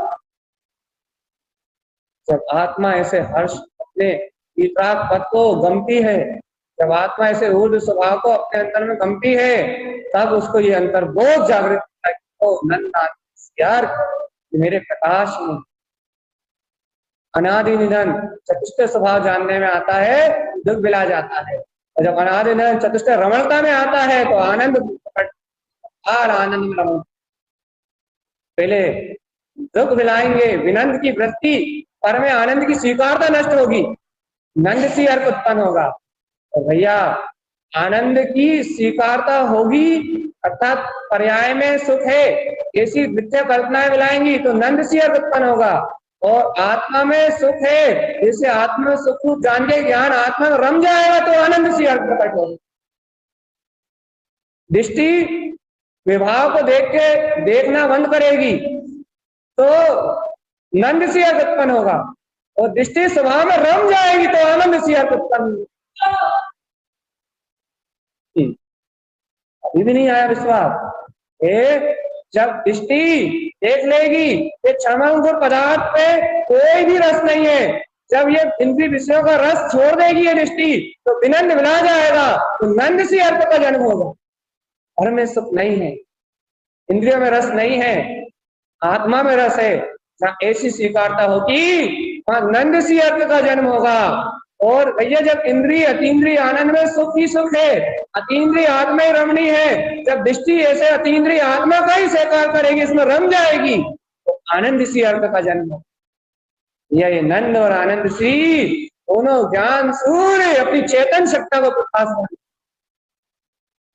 जब आत्मा ऐसे हर्ष अपने वितराग पद को गमती है, जब आत्मा ऐसे ऊर्ध्व स्वभाव को अपने अंतर में गमती है, तब उसको ये अंतर बोध जागृत होता है। तो नंद यार मेरे प्रकाश में अनादि निधन चतुष्ट स्वभाव जानने में आता है, दुख बिला जाता है। और जब अनादि निधन चतुष्ट रमणता में आता है तो आनंद आनंद में रमण। पहले दुख बिलाएंगे, विनंद की वृत्ति पर में आनंद की स्वीकारता नष्ट होगी, नंद सी अर्थ उत्पन्न होगा। और भैया आनंद की स्वीकारता होगी अर्थात पर्याय में सुख है, ऐसी मिथ्या कल्पनाएं मिलाएंगी तो नंद सी अर्थ उत्पन्न होगा। और आत्मा में सुख है, जैसे आत्मा में सुख रूप जान के ज्ञान आत्मा में रम जाएगा तो आनंद सी अर्थ प्रकट होगी। दृष्टि विभाव को देख के देखना बंद करेगी तो नंद सी अर्थ उत्पन्न होगा, और दृष्टि स्वभाव में रम जाएगी तो आनंद सी अर्थ उत्पन्न। अभी भी नहीं आया विश्वास? जब दृष्टि देख लेगी ये क्षमांकुर पदार्थ पे कोई भी रस नहीं है, जब ये इंद्रिय विषयों का रस छोड़ देगी ये दृष्टि तो विनंद मिला जाएगा, तो नंद सी अर्थ का जन्म होगा। घर में सुख नहीं है, इंद्रियों में रस नहीं है, आत्मा में रस है। जहाँ ऐसी स्वीकारता होगी वहां नंद सी अर्थ का जन्म होगा। और भैया जब इंद्रिय अतीन्द्रिय आनंद में सुख ही सुख है, अतीन्द्रिय आत्मा ही रमणी है, जब दृष्टि ऐसे अतीन्द्रिय आत्मा का ही स्वीकार करेगी, इसमें रम जाएगी तो आनंद सी अर्थ का जन्म होगा। ये नंद और आनंद सी दोनों ज्ञान सूर्य अपनी चेतन सत्ता को प्रकाशवान,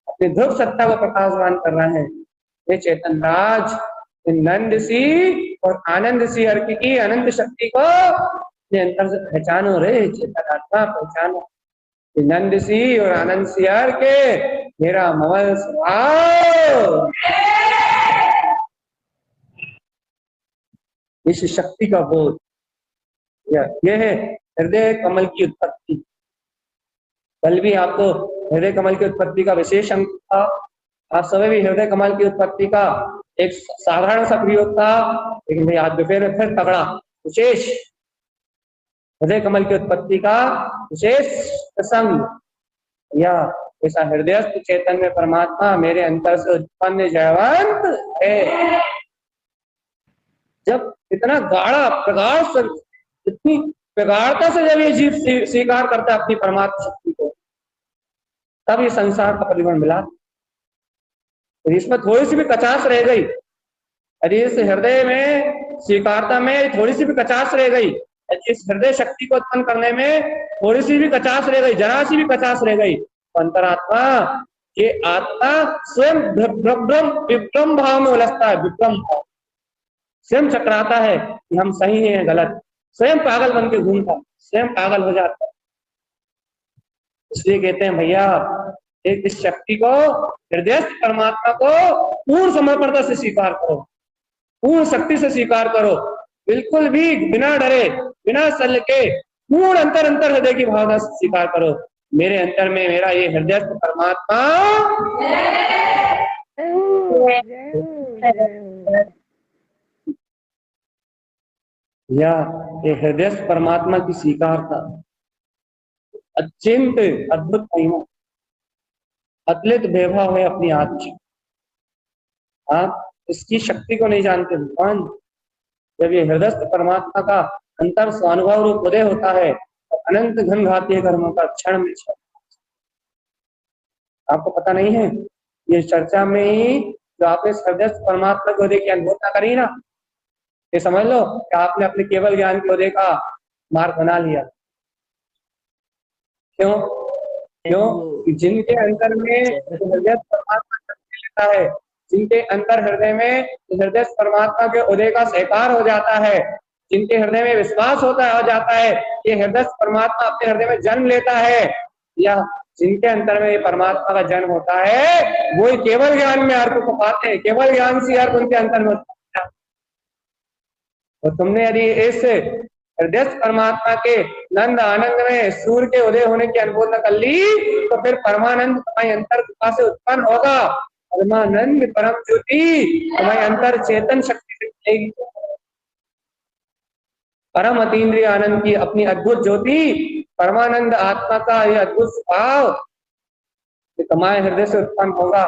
अपनी ध्रुव सत्ता को प्रकाशवान कर रहे हैं। ये चेतन राज नंद सी और आनंद सी अर्थ की अनंत शक्ति को अंतर से पहचानो रे, चेतन आत्मा पहचानो। नंद सी और आनंद सी अर्थ के मेरा ममल स्वभाव, इस शक्ति का बोध, यह है हृदय कमल की उत्पत्ति। कल भी आपको हृदय कमल की उत्पत्ति का विशेष अंक था, आप सभी भी हृदय कमल की उत्पत्ति का एक साधारण सा प्रयोग था, लेकिन भाई आज दोपहर में फिर तगड़ा विशेष हृदय कमल की उत्पत्ति का विशेष प्रसंग। या ऐसा हृदयस्थ चेतन में परमात्मा मेरे अंतर से उत्पन्न जयवंत है। जब इतना गाढ़ा प्रगाढ़, इतनी प्रगाढ़ता से जब ये जीव स्वीकार करता है अपनी परमात्मा शक्ति को, तब ये संसार का परिवहन मिला। तो इसमें थोड़ी सी भी कचास रह गई, यदि इस हृदय में स्वीकारता में थोड़ी सी भी कचास रह गई, इस हृदय शक्ति को उत्पन्न करने में थोड़ी सी भी कचास रह गई, जरा सी भी कचास रह गई, तो अंतरात्मा ये आत्मा स्वयं विभ्रम भाव में उलझता है। विभ्रम भाव स्वयं चकराता है कि हम सही हैं गलत, स्वयं पागल बन के घूमता, स्वयं पागल हो जाता। इसलिए कहते हैं भैया, एक इस शक्ति को, हृदय परमात्मा को पूर्ण समर्पणता से स्वीकार करो, पूर्ण शक्ति से स्वीकार करो, बिल्कुल भी बिना डरे, बिना सल के, पूर्ण अंतर अंतर हृदय की भावना से स्वीकार करो, मेरे अंतर में मेरा ये हृदय परमात्मा या ये हृदय परमात्मा की स्वीकारता अत्यंत अद्भुत महिमा, अतुलित वैभव है अपनी आत्मा। आप इसकी शक्ति को नहीं जानते भगवान। जब ये हृदय परमात्मा का अंतर स्वानुभव रूप उदय होता है तो अनंत घन घातीय कर्मों का क्षण में क्षण। आपको पता नहीं है, ये चर्चा में ही जो आपने हृदय परमात्मा के उदय की अनुभूता करी ना, ये समझ लो कि आपने अपने केवल ज्ञान के उदय का मार्ग बना लिया। क्यों? क्यों? जिनके अंतर में हृदय परमात्मा जन्म लेता है, जिनके अंतर हृदय में हृदय परमात्मा के उदय का सहकार हो जाता है, जिनके हृदय में विश्वास होता हो जाता है, ये हृदय परमात्मा अपने हृदय में जन्म लेता है, या जिनके अंतर में ये परमात्मा का जन्म होता है, वो केवल ज्ञान में अर्थ को पाते हैं, केवल ज्ञान से अर्थ उनके अंतर में होता है। तो तुमने यदि इस हृदय परमात्मा के नंद आनंद में सूर्य के उदय होने की अनुभूति कर ली, तो फिर परमानंद तुम्हारी अंतर कृपा से उत्पन्न होगा। परमानंद परम ज्योति तुम्हारी अंतर चेतन शक्ति से मिलेगी। परम अतीन्द्रिय आनंद की अपनी अद्भुत ज्योति, परमानंद आत्मा का यह अद्भुत स्वभाव तुम्हारे हृदय से उत्पन्न होगा।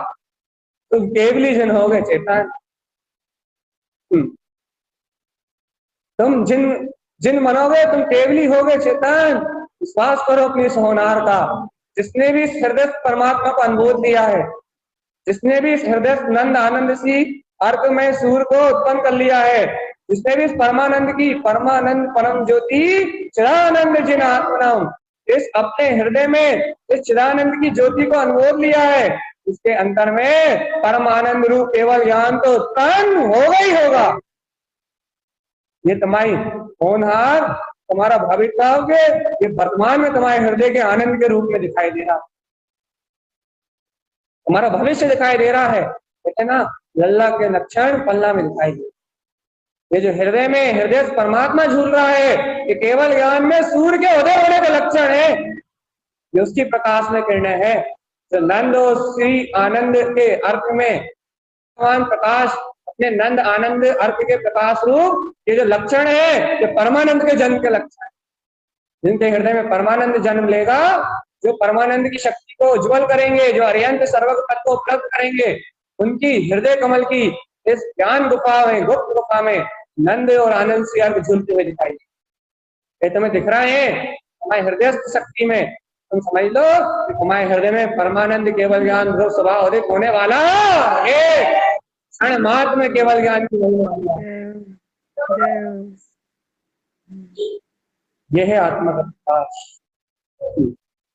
तुम केवली जन होगे चेतन। तुम जिन जिन मनोगे तुम केवली होगे चेतन। विश्वास करो अपनी इस होनार का। जिसने भी इस हृदय परमात्मा को अनुभव दिया है, जिसने भी इस हृदय नंद आनंद सी अर्थ में सूर्य को उत्पन्न कर लिया है, जिसने भी इस परमानंद की परमानंद परम ज्योति चिदानंद जिन आत्मनाम, इस अपने हृदय में इस चिदानंद की ज्योति को अनुभव लिया है, इसके अंतर में परमानंद रूप केवल ज्ञान तो उत्पन्न होगा ही होगा। ये तुम्हारी होनहार, तुम्हारा भविष्य ये वर्तमान में तुम्हारे हृदय के आनंद के रूप में दिखाई दे रहा, तुम्हारा भविष्य दिखाई दे रहा है। कहते ना, लल्ला के लक्षण पल्ला में दिखाई दे। ये जो हृदय में हृदय परमात्मा झूल रहा है, ये केवल ज्ञान में सूर्य के उदय होने का लक्षण है। ये उसकी प्रकाश में किरणें है। जो नंद और श्री आनंद के अर्थ में भगवान प्रकाश अपने नंद आनंद अर्थ के प्रकाश रूप, ये जो लक्षण है, ये परमानंद के जन्म के लक्षण। जिनके हृदय में परमानंद जन्म लेगा, जो परमानंद की शक्ति को उज्जवल करेंगे, जो अरिहंत सर्वग पद को उपलब्ध करेंगे, उनकी हृदय कमल की इस ज्ञान गुफा में, गुप्त गुफा में नंद और आनंद से अर्घ झूलते हुए दिखाई दे। तुम्हें दिख रहा है हमारे हृदय शक्ति में, तुम समझ लो कि हमारे हृदय में परमानंद केवल ज्ञान ध्रुव स्वभाव अधिक होने वाला है। क्षण मात्र में केवल ज्ञान की यह है आत्मा का प्रकाश।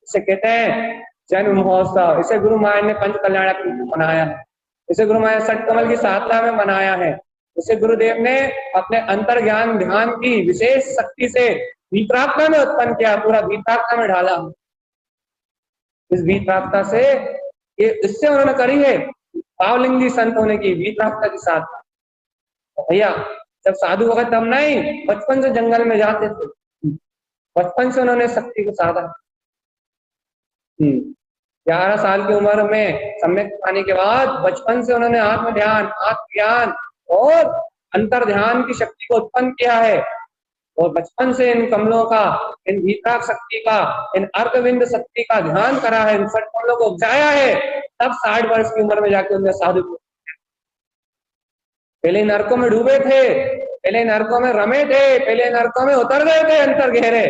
इसे कहते हैं जन्म महोत्सव। इसे गुरु महाराज ने पंच कल्याणक मनाया है, इसे गुरु महाराज सट कमल की साधना में मनाया है, इसे गुरुदेव ने अपने अंतर ज्ञान ध्यान की विशेष शक्ति से वीतरागता में उत्पन्न किया, पूरा वीतरागता में ढाला। इस वीतरागता से ये इससे उन्होंने करी है पावलिंगी संत होने की वीतरागता के साथ। भैया जब साधु वगैरह तब नहीं, बचपन से जंगल में जाते थे, बचपन से उन्होंने शक्ति को साधा। 11 साल की उम्र में सम्यक पाने के बाद बचपन से उन्होंने आत्म ध्यान, आत्म ज्ञान और अंतर ध्यान की शक्ति को उत्पन्न किया है। और बचपन से इन कमलों का, इन भीतराग शक्ति का, इन अर्कविंद शक्ति का ध्यान करा है, इन कमलों को उपजाया है। तब 60 वर्ष की उम्र में जाके उन्हें साधु। पहले नरकों में डूबे थे, पहले नरकों में रमे थे, पहले नरकों में उतर गए थे अंतर गहरे।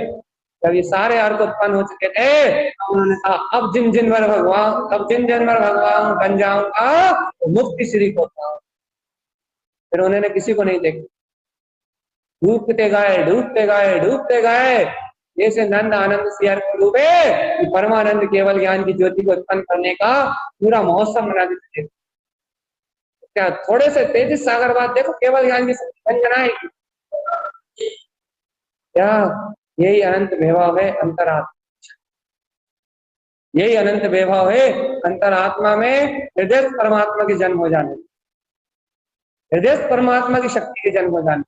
जब ये सारे अर्थ उत्पन्न हो चुके थे, उन्होंने कहा अब जिन जिनवर भगवान, अब जिन जिनवर भगवान बन जाऊंगा तो मुक्ति श्री को। फिर उन्होंने किसी को नहीं देखा, डूबते गए डूबते गए डूबते गए, जैसे नंद आनंद से अर्थ डूबे, परमानंद केवल ज्ञान की ज्योति को उत्पन्न करने का पूरा महोत्सव मना देते थे। क्या थोड़े से तेजिस सागर बाद देखो केवल ज्ञान की शक्ति बन बनाएगी। क्या? यही अनंत वैभव है अंतरात्मा, यही अनंत वैभव है अंतरात्मा में हृदय परमात्मा के जन्म हो जाने, हृदय परमात्मा की शक्ति के जन्म हो जाने।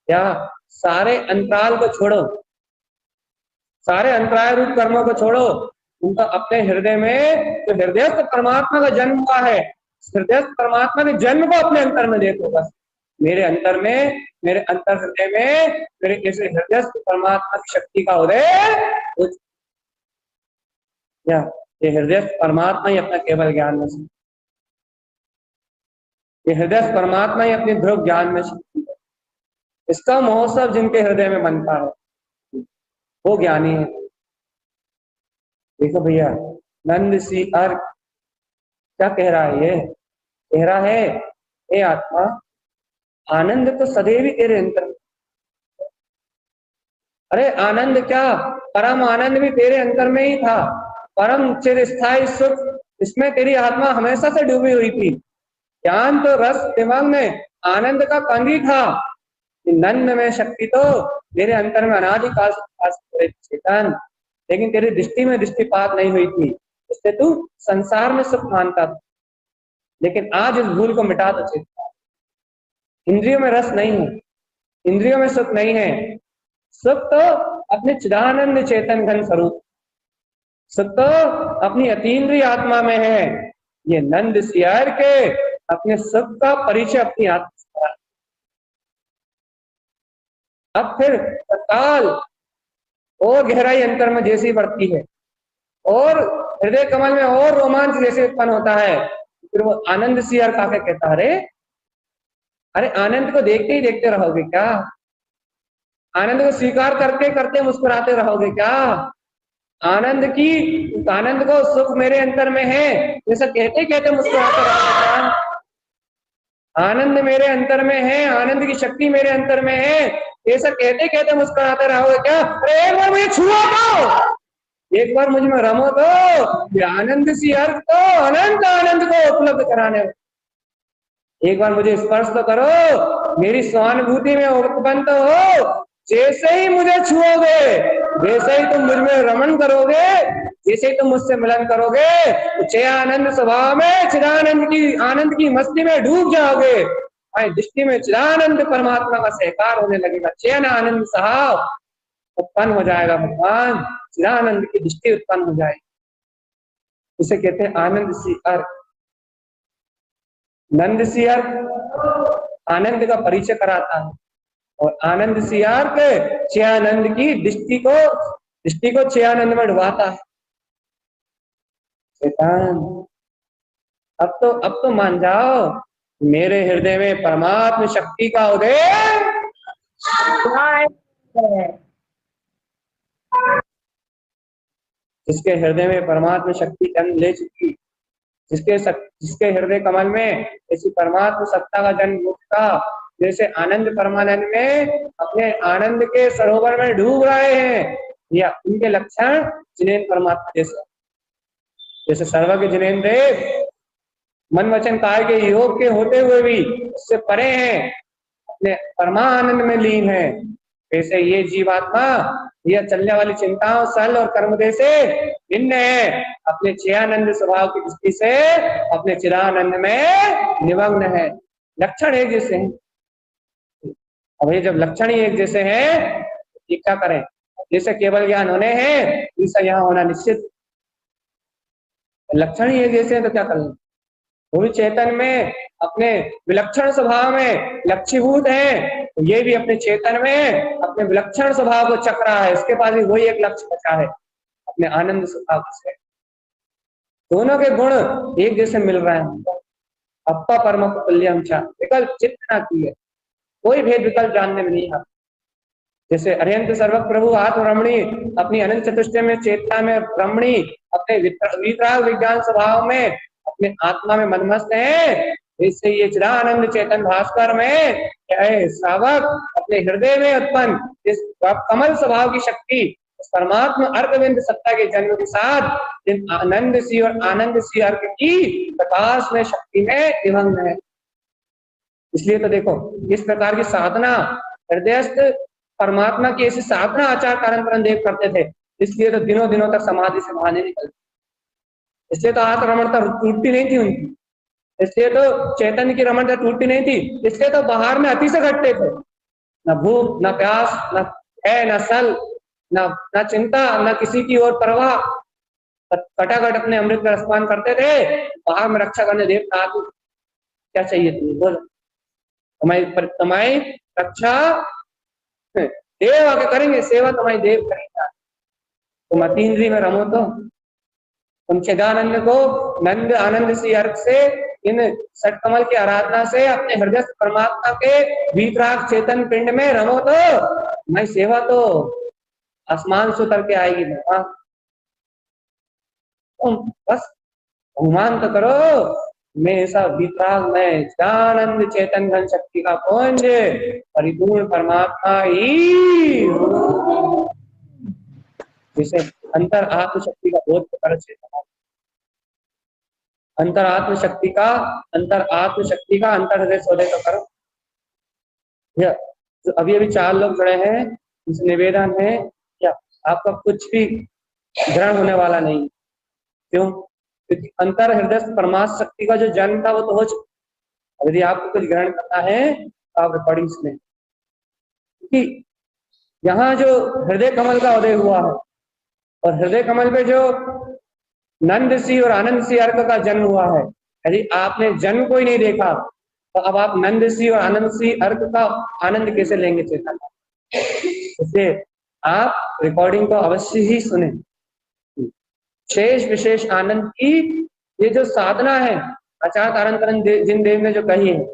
क्या? सारे अंतराल को छोड़ो, सारे अंतराय रूप कर्मों को छोड़ो, उनका अपने हृदय में जो हृदय परमात्मा का जन्म हुआ है, हृदय परमात्मा के जन्म को अपने अंतर में देखो। बस मेरे अंतर में, मेरे अंतर हृदय में मेरे जैसे हृदय परमात्मा की शक्ति का उदय। क्या? ये हृदय परमात्मा ही अपना केवल ज्ञान में शक्ति, ये हृदय परमात्मा ही अपने ध्रुव ज्ञान में शक्ति है। इसका महोत्सव जिनके हृदय में बनता है वो ज्ञानी है। देखो भैया, नंद सी अर्घ क्या कह रहा है? ये कह रहा है, हे आत्मा, आनंद तो सदैव ही तेरे अंतर में। अरे आनंद क्या, परम आनंद भी तेरे अंतर में ही था। परम चिरस्थायी सुख, इसमें तेरी आत्मा हमेशा से डूबी हुई थी। ज्ञान तो रस दिमाग में आनंद का कंग ही था। नंद में शक्ति तो तेरे अंतर में अनादिकाल से चेतन, लेकिन तेरी दृष्टि में दृष्टिपात नहीं हुई थी, इससे तू संसार में सुख मानता था। लेकिन आज इस भूल को मिटा दो चेतना। इंद्रियों में रस नहीं है, इंद्रियों में सुख नहीं है। सुख तो अपने चिदानंद चेतन घन स्वरूप, सुख तो अपनी अतीन्द्रिय आत्मा में है। ये नंद सियार के अपने सुख का परिचय अपनी आत्मा से। अब फिर तत्काल और गहराई अंतर में जैसी बढ़ती है और हृदय कमल में और रोमांच जैसे उत्पन्न होता है, फिर वो आनंद सियार काके कहता है, अरे आनंद को देखते ही देखते रहोगे क्या? आनंद को स्वीकार करते करते मुस्कुराते रहोगे क्या? आनंद की, आनंद को सुख मेरे अंतर में है जैसा कहते कहते मुस्कुराते रहोगे क्या? आनंद मेरे अंतर में है, आनंद की शक्ति मेरे अंतर में है, ऐसा कहते कहते मुस्कुराते रहोगे क्या? अरे एक बार मुझे छुआ दो, एक बार मुझ में रमो तो, आनंद सी अर्घ तो अनंत आनंद को उपलब्ध कराने, एक बार मुझे स्पर्श तो करो, मेरी स्वानुभूति में उत्पन्न तो हो। जैसे ही मुझे छुओगे, वैसे ही तुम मुझ में रमण करोगे, जैसे ही तुम मुझसे मिलन करोगे, तो आनंद स्वभाव में चिदानंद की, आनंद की मस्ती में डूब जाओगे। दृष्टि में चिदानंद परमात्मा का सहकार होने लगेगा, चैन आनंद स्वभाव उत्पन्न हो जाएगा। भगवान चिदानंद की दृष्टि उत्पन्न हो जाएगी। इसे कहते हैं आनंद सी अर्घ। नंद सी अर्घ आनंद का परिचय कराता है और आनंद सी अर्घ चैनंद की दृष्टि को चैनंद में डुबाता है। शैतान, अब तो मान जाओ, मेरे हृदय में परमात्मा शक्ति का उदय। जिसके हृदय में परमात्मा शक्ति जन्म ले चुकी, जिसके हृदय कमल में ऐसी परमात्मा सत्ता का जन्म उठा, जैसे आनंद परमानंद में अपने आनंद के सरोवर में डूब रहे हैं, या उनके लक्षण जिनेन्द्र परमात्मा जैसे सर्वज्ञ जिनेन्द्र देव मन वचन काय के योग के होते हुए भी उससे परे हैं, अपने परमानंद में लीन है। वैसे ये जीवात्मा यह चलने वाली चिंताओं, सल और कर्मदेह से भिन्न है, अपने चिदानंद स्वभाव की दृष्टि से अपने चिदानंद में निमग्न है। लक्षण एक जैसे हैं। अब ये जब लक्षण ही एक जैसे हैं, ये क्या करें? जैसे केवल ज्ञान होने हैं, ऐसा यहाँ होना निश्चित। लक्षण ही एक जैसे हैं तो क्या करें? वो भी चेतन में अपने विलक्षण स्वभाव में लक्ष्यभूत है, तो ये भी अपने चेतन में अपने विलक्षण स्वभाव को चक रहा है। इसके पास भी वही एक लक्ष्य बचा है, अपने आनंद स्वभाव से। दोनों के गुण एक जैसे मिल रहे हैं। अप्पा परम तुल्यम च, विकल्प चित्त न किए, कोई भेद विकल्प जानने में नहीं आता। जैसे अरिहंत सर्वक प्रभु आत्म रमणी अपनी अनंत चतुष्टय में चेतना में रमणी, अपने वितराग विज्ञान स्वभाव में अपने आत्मा में मनमस्त है, इससे ये चिदानंद चेतन भास्कर में क्या है? श्रावक अपने हृदय में उत्पन्न इस कमल स्वभाव की शक्ति, इस परमात्मा अर्कविंद सत्ता के जन्म के साथ इन आनंद सी और आनंद सी अर्क की प्रकाश में शक्ति में निमग्न है। इसलिए तो देखो, इस प्रकार की साधना हृदयस्थ परमात्मा की ऐसी साधना आचार कारण करण देव करते थे, इसलिए तो दिनों दिनों तक समाधि से बाहर नहीं निकलते। इसलिए तो आत्म रमणता टूटती नहीं थी उनकी, इसलिए तो चैतन्य की रमणता टूटती नहीं थी, इसलिए तो बाहर में अति से घटते थे। न भूख, न प्यास, न है, न सल, न चिंता, न किसी की ओर परवाह, कटाकट अपने अमृत का रसपान करते थे। बाहर में रक्षा करने देव कहा, क्या चाहिए तुम्हें बोलो, तुम्हारी रक्षा देव आके करेंगे, सेवा तुम्हारी देव करेंगे। तुम अतीन्द्रिय में रमो तो तुम चिदानंद को नंद आनंद सी अर्थ से, इन सट कमल की आराधना से अपने हृदय परमात्मा के भीतराग चेतन पिंड में रमो तो मैं सेवा तो आसमान से उतर के आएगी। तुम बस अनुमान तो करो, मैं ऐसा भीतराग में चिदानंद चेतन घन शक्ति का पुंज परिपूर्ण परमात्मा ही जिसे अंतर आत्म शक्ति का बोध कर चेतना, अंतर आत्म शक्ति का अंतर हृदय सोदे तो करो। जो अभी अभी 4 लोग जुड़े हैं, इस निवेदन है क्या आपका कुछ भी ग्रहण होने वाला नहीं। क्यों? क्योंकि अंतर हृदय परमात्मा शक्ति का जो जन्म था वो तो हो चुका। यदि आपको कुछ ग्रहण करना है तो आप रिकॉर्डिंग सुने, क्योंकि यहाँ जो हृदय कमल का उदय हुआ है और हृदय कमल पे जो नंद सी और आनंद सी अर्क का जन्म हुआ है, यदि आपने जन्म को ही नहीं देखा तो अब आप नंद सी और आनंद सी अर्क का आनंद कैसे लेंगे चेतन? इसलिए आप रिकॉर्डिंग को अवश्य ही सुने। शेष विशेष आनंद की ये जो साधना है, आचार कारण करण जिन देव ने जो कही है,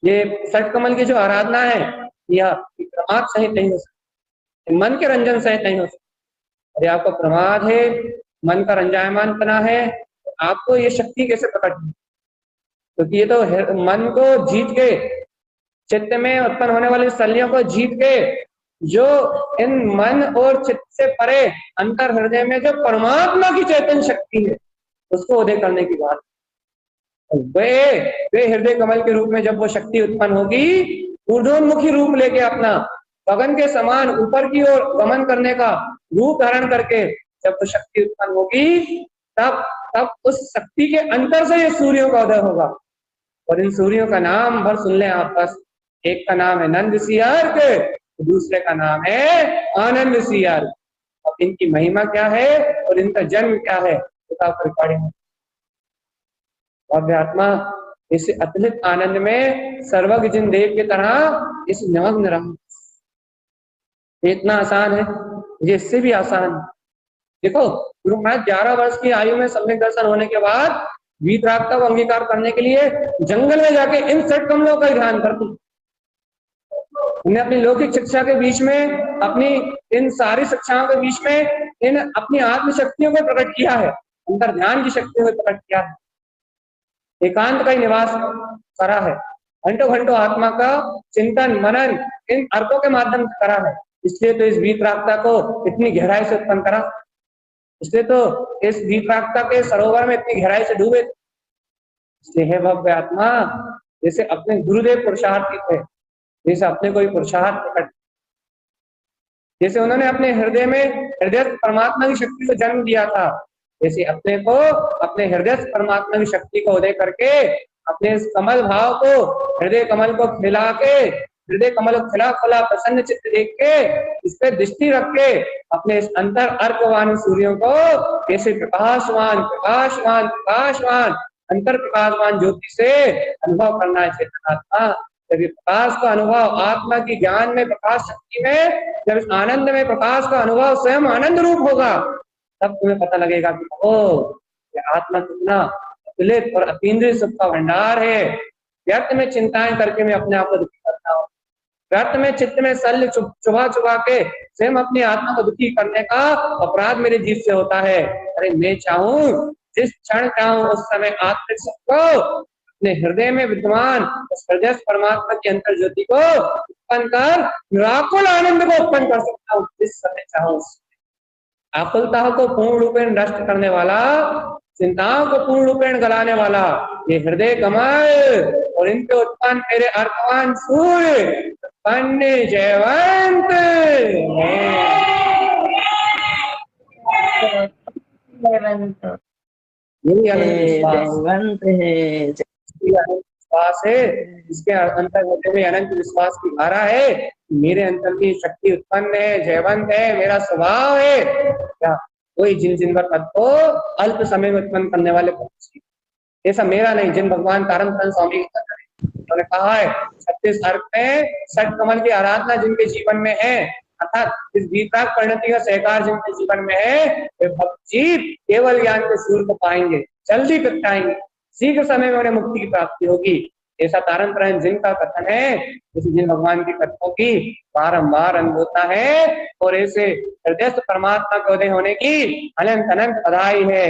ये सट कमल की जो आराधना है, यह प्रमाद सहित नहीं हो सकती, मन के रंजन सहित नहीं हो सकती। यदि आपको प्रमाद है, मन का रंजायमान बना है, तो आपको ये शक्ति कैसे प्रकट है? क्योंकि ये तो मन को जीत के, चित्त में उत्पन्न होने वाली शल्यों को जीत के, जो इन मन और चित्त से परे अंतर हृदय में जो परमात्मा की चैतन्य शक्ति है, उसको उदय करने की बात। वे हृदय कमल के रूप में जब वो शक्ति उत्पन्न होगी, ऊर्ध्वोन्मुखी रूप लेके अपना गगन के समान ऊपर की ओर गमन करने का रूप धारण करके जब वो शक्ति उत्पन्न होगी, तब उस शक्ति के अंतर से ये सूर्यों का उदय होगा। और इन सूर्यों का नाम भर सुन लें आप बस। एक का नाम है नंद सी अर्क, दूसरे का नाम है आनंद सी अर्क। अब इनकी महिमा क्या है और इनका जन्म क्या है, रिकॉर्डिंग। और आत्मा इस अतुलित आनंद में सर्वज्ञ जिन देव की तरह इस निमग्न रहा। इतना आसान है, ये इससे भी आसान है। देखो, गुरु महाराज 11 वर्ष की आयु में सम्यक दर्शन होने के बाद वीतरागता को अंगीकार करने के लिए जंगल में जाके इन सट कमलों का ध्यान करती। उन्हें अपनी लौकिक शिक्षा के बीच में, अपनी इन सारी शिक्षाओं के बीच में इन अपनी आत्म शक्तियों को प्रकट किया है, अंतर ध्यान की शक्तियों को प्रकट किया है, एकांत का ही निवास करा है, घंटों घंटों आत्मा का चिंतन मनन इन अर्कों के माध्यम से करा है। इसलिए तो इस वीतरागता को इतनी गहराई से उत्पन्न करा, इसलिए तो इस वीतरागता के सरोवर में इतनी गहराई से डूबे। इसलिए है भव्य आत्मा, जैसे अपने गुरुदेव पुरुषार्थी थे, जैसे अपने कोई पुरुषार्थ प्रकट, जैसे उन्होंने अपने हृदय में हृदय परमात्मा की शक्ति को जन्म दिया था, जैसे अपने को अपने हृदय परमात्मा की शक्ति को उदय करके अपने इस कमल भाव को, हृदय कमल को खिला के, हृदय कमल को खिला खुला प्रसन्न चित्त देख के, इस पे दृष्टि रख के अपने इस अंतर अर्कवान सूर्यों को कैसे प्रकाशवान प्रकाशवान प्रकाशवान अंतर प्रकाशवान ज्योति से अनुभव करना है चेतनात्मा। जब ये प्रकाश का अनुभव आत्मा की ज्ञान में, प्रकाश शक्ति में, जब इस आनंद में प्रकाश का अनुभव स्वयं आनंद रूप होगा, तब तुम्हें पता लगेगा कि ओ, ये आत्मा कितना अतुलित और अतीन्द्रिय सुख का भंडार है। व्यर्थ में चिंताएं करके मैं अपने आप को दुखी करता हूँ, व्यर्थ में चित्त में शल्य चुभा चुभा के स्वयं अपनी आत्मा को दुखी करने का अपराध मेरे जीव से होता है। अरे मैं चाहूं, जिस क्षण चाहूं उस समय आत्मिक सुख को अपने हृदय में विद्यमान उस हृदय परमात्मा की अंतर ज्योति को उत्पन्न कर निराकुल आनंद को उत्पन्न कर सकता हूँ जिस समय चाहूं। आकुलता को पूर्ण रूपेण नष्ट करने वाला, चिंताओं को पूर्ण रूपेण गलाने वाला ये हृदय कमल और इनके उत्पन्न मेरे अर्थवान सूर्य उत्पन्न जयवंत यही अनंत विश्वास है। इसके अंतर्गत में अनंत विश्वास की धारा है। मेरे अंतर की शक्ति उत्पन्न है, जयवंत है, मेरा स्वभाव है। क्या कोई जिन पर पद को अल्प समय में उत्पन्न करने वाले पद, ऐसा मेरा नहीं। जिन भगवान तारम स्वामी उन्होंने कहा है, 36 अर्थ में षट कमल की आराधना जिनके जीवन में है, अर्थात इस विपाक परिणति का सहकार जिनके जीवन में है, वे भक्त जीव केवल ज्ञान के सूर्य को पाएंगे, जल्दी प्रगटाएंगे, शीघ्र समय में उन्हें मुक्ति की प्राप्ति होगी। ऐसा तारण प्रण जिनका कथन है, उस जिन भगवान की कथनों की बारंबार अनुभव होता है, और ऐसे हृदयस्थ परमात्मा के उदय होने की अनंत अनंत बधाई है।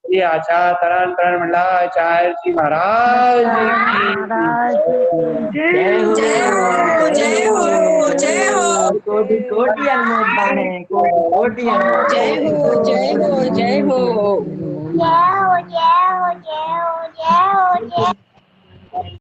ये आचार्य तरण तरण मंडलाचार्य जी महाराज की जय हो जय हो जय हो। कोटि कोटि अनुमोदन है, कोटि जय हो जय हो जय हो। जय हो जय हो जय हो जय हो जय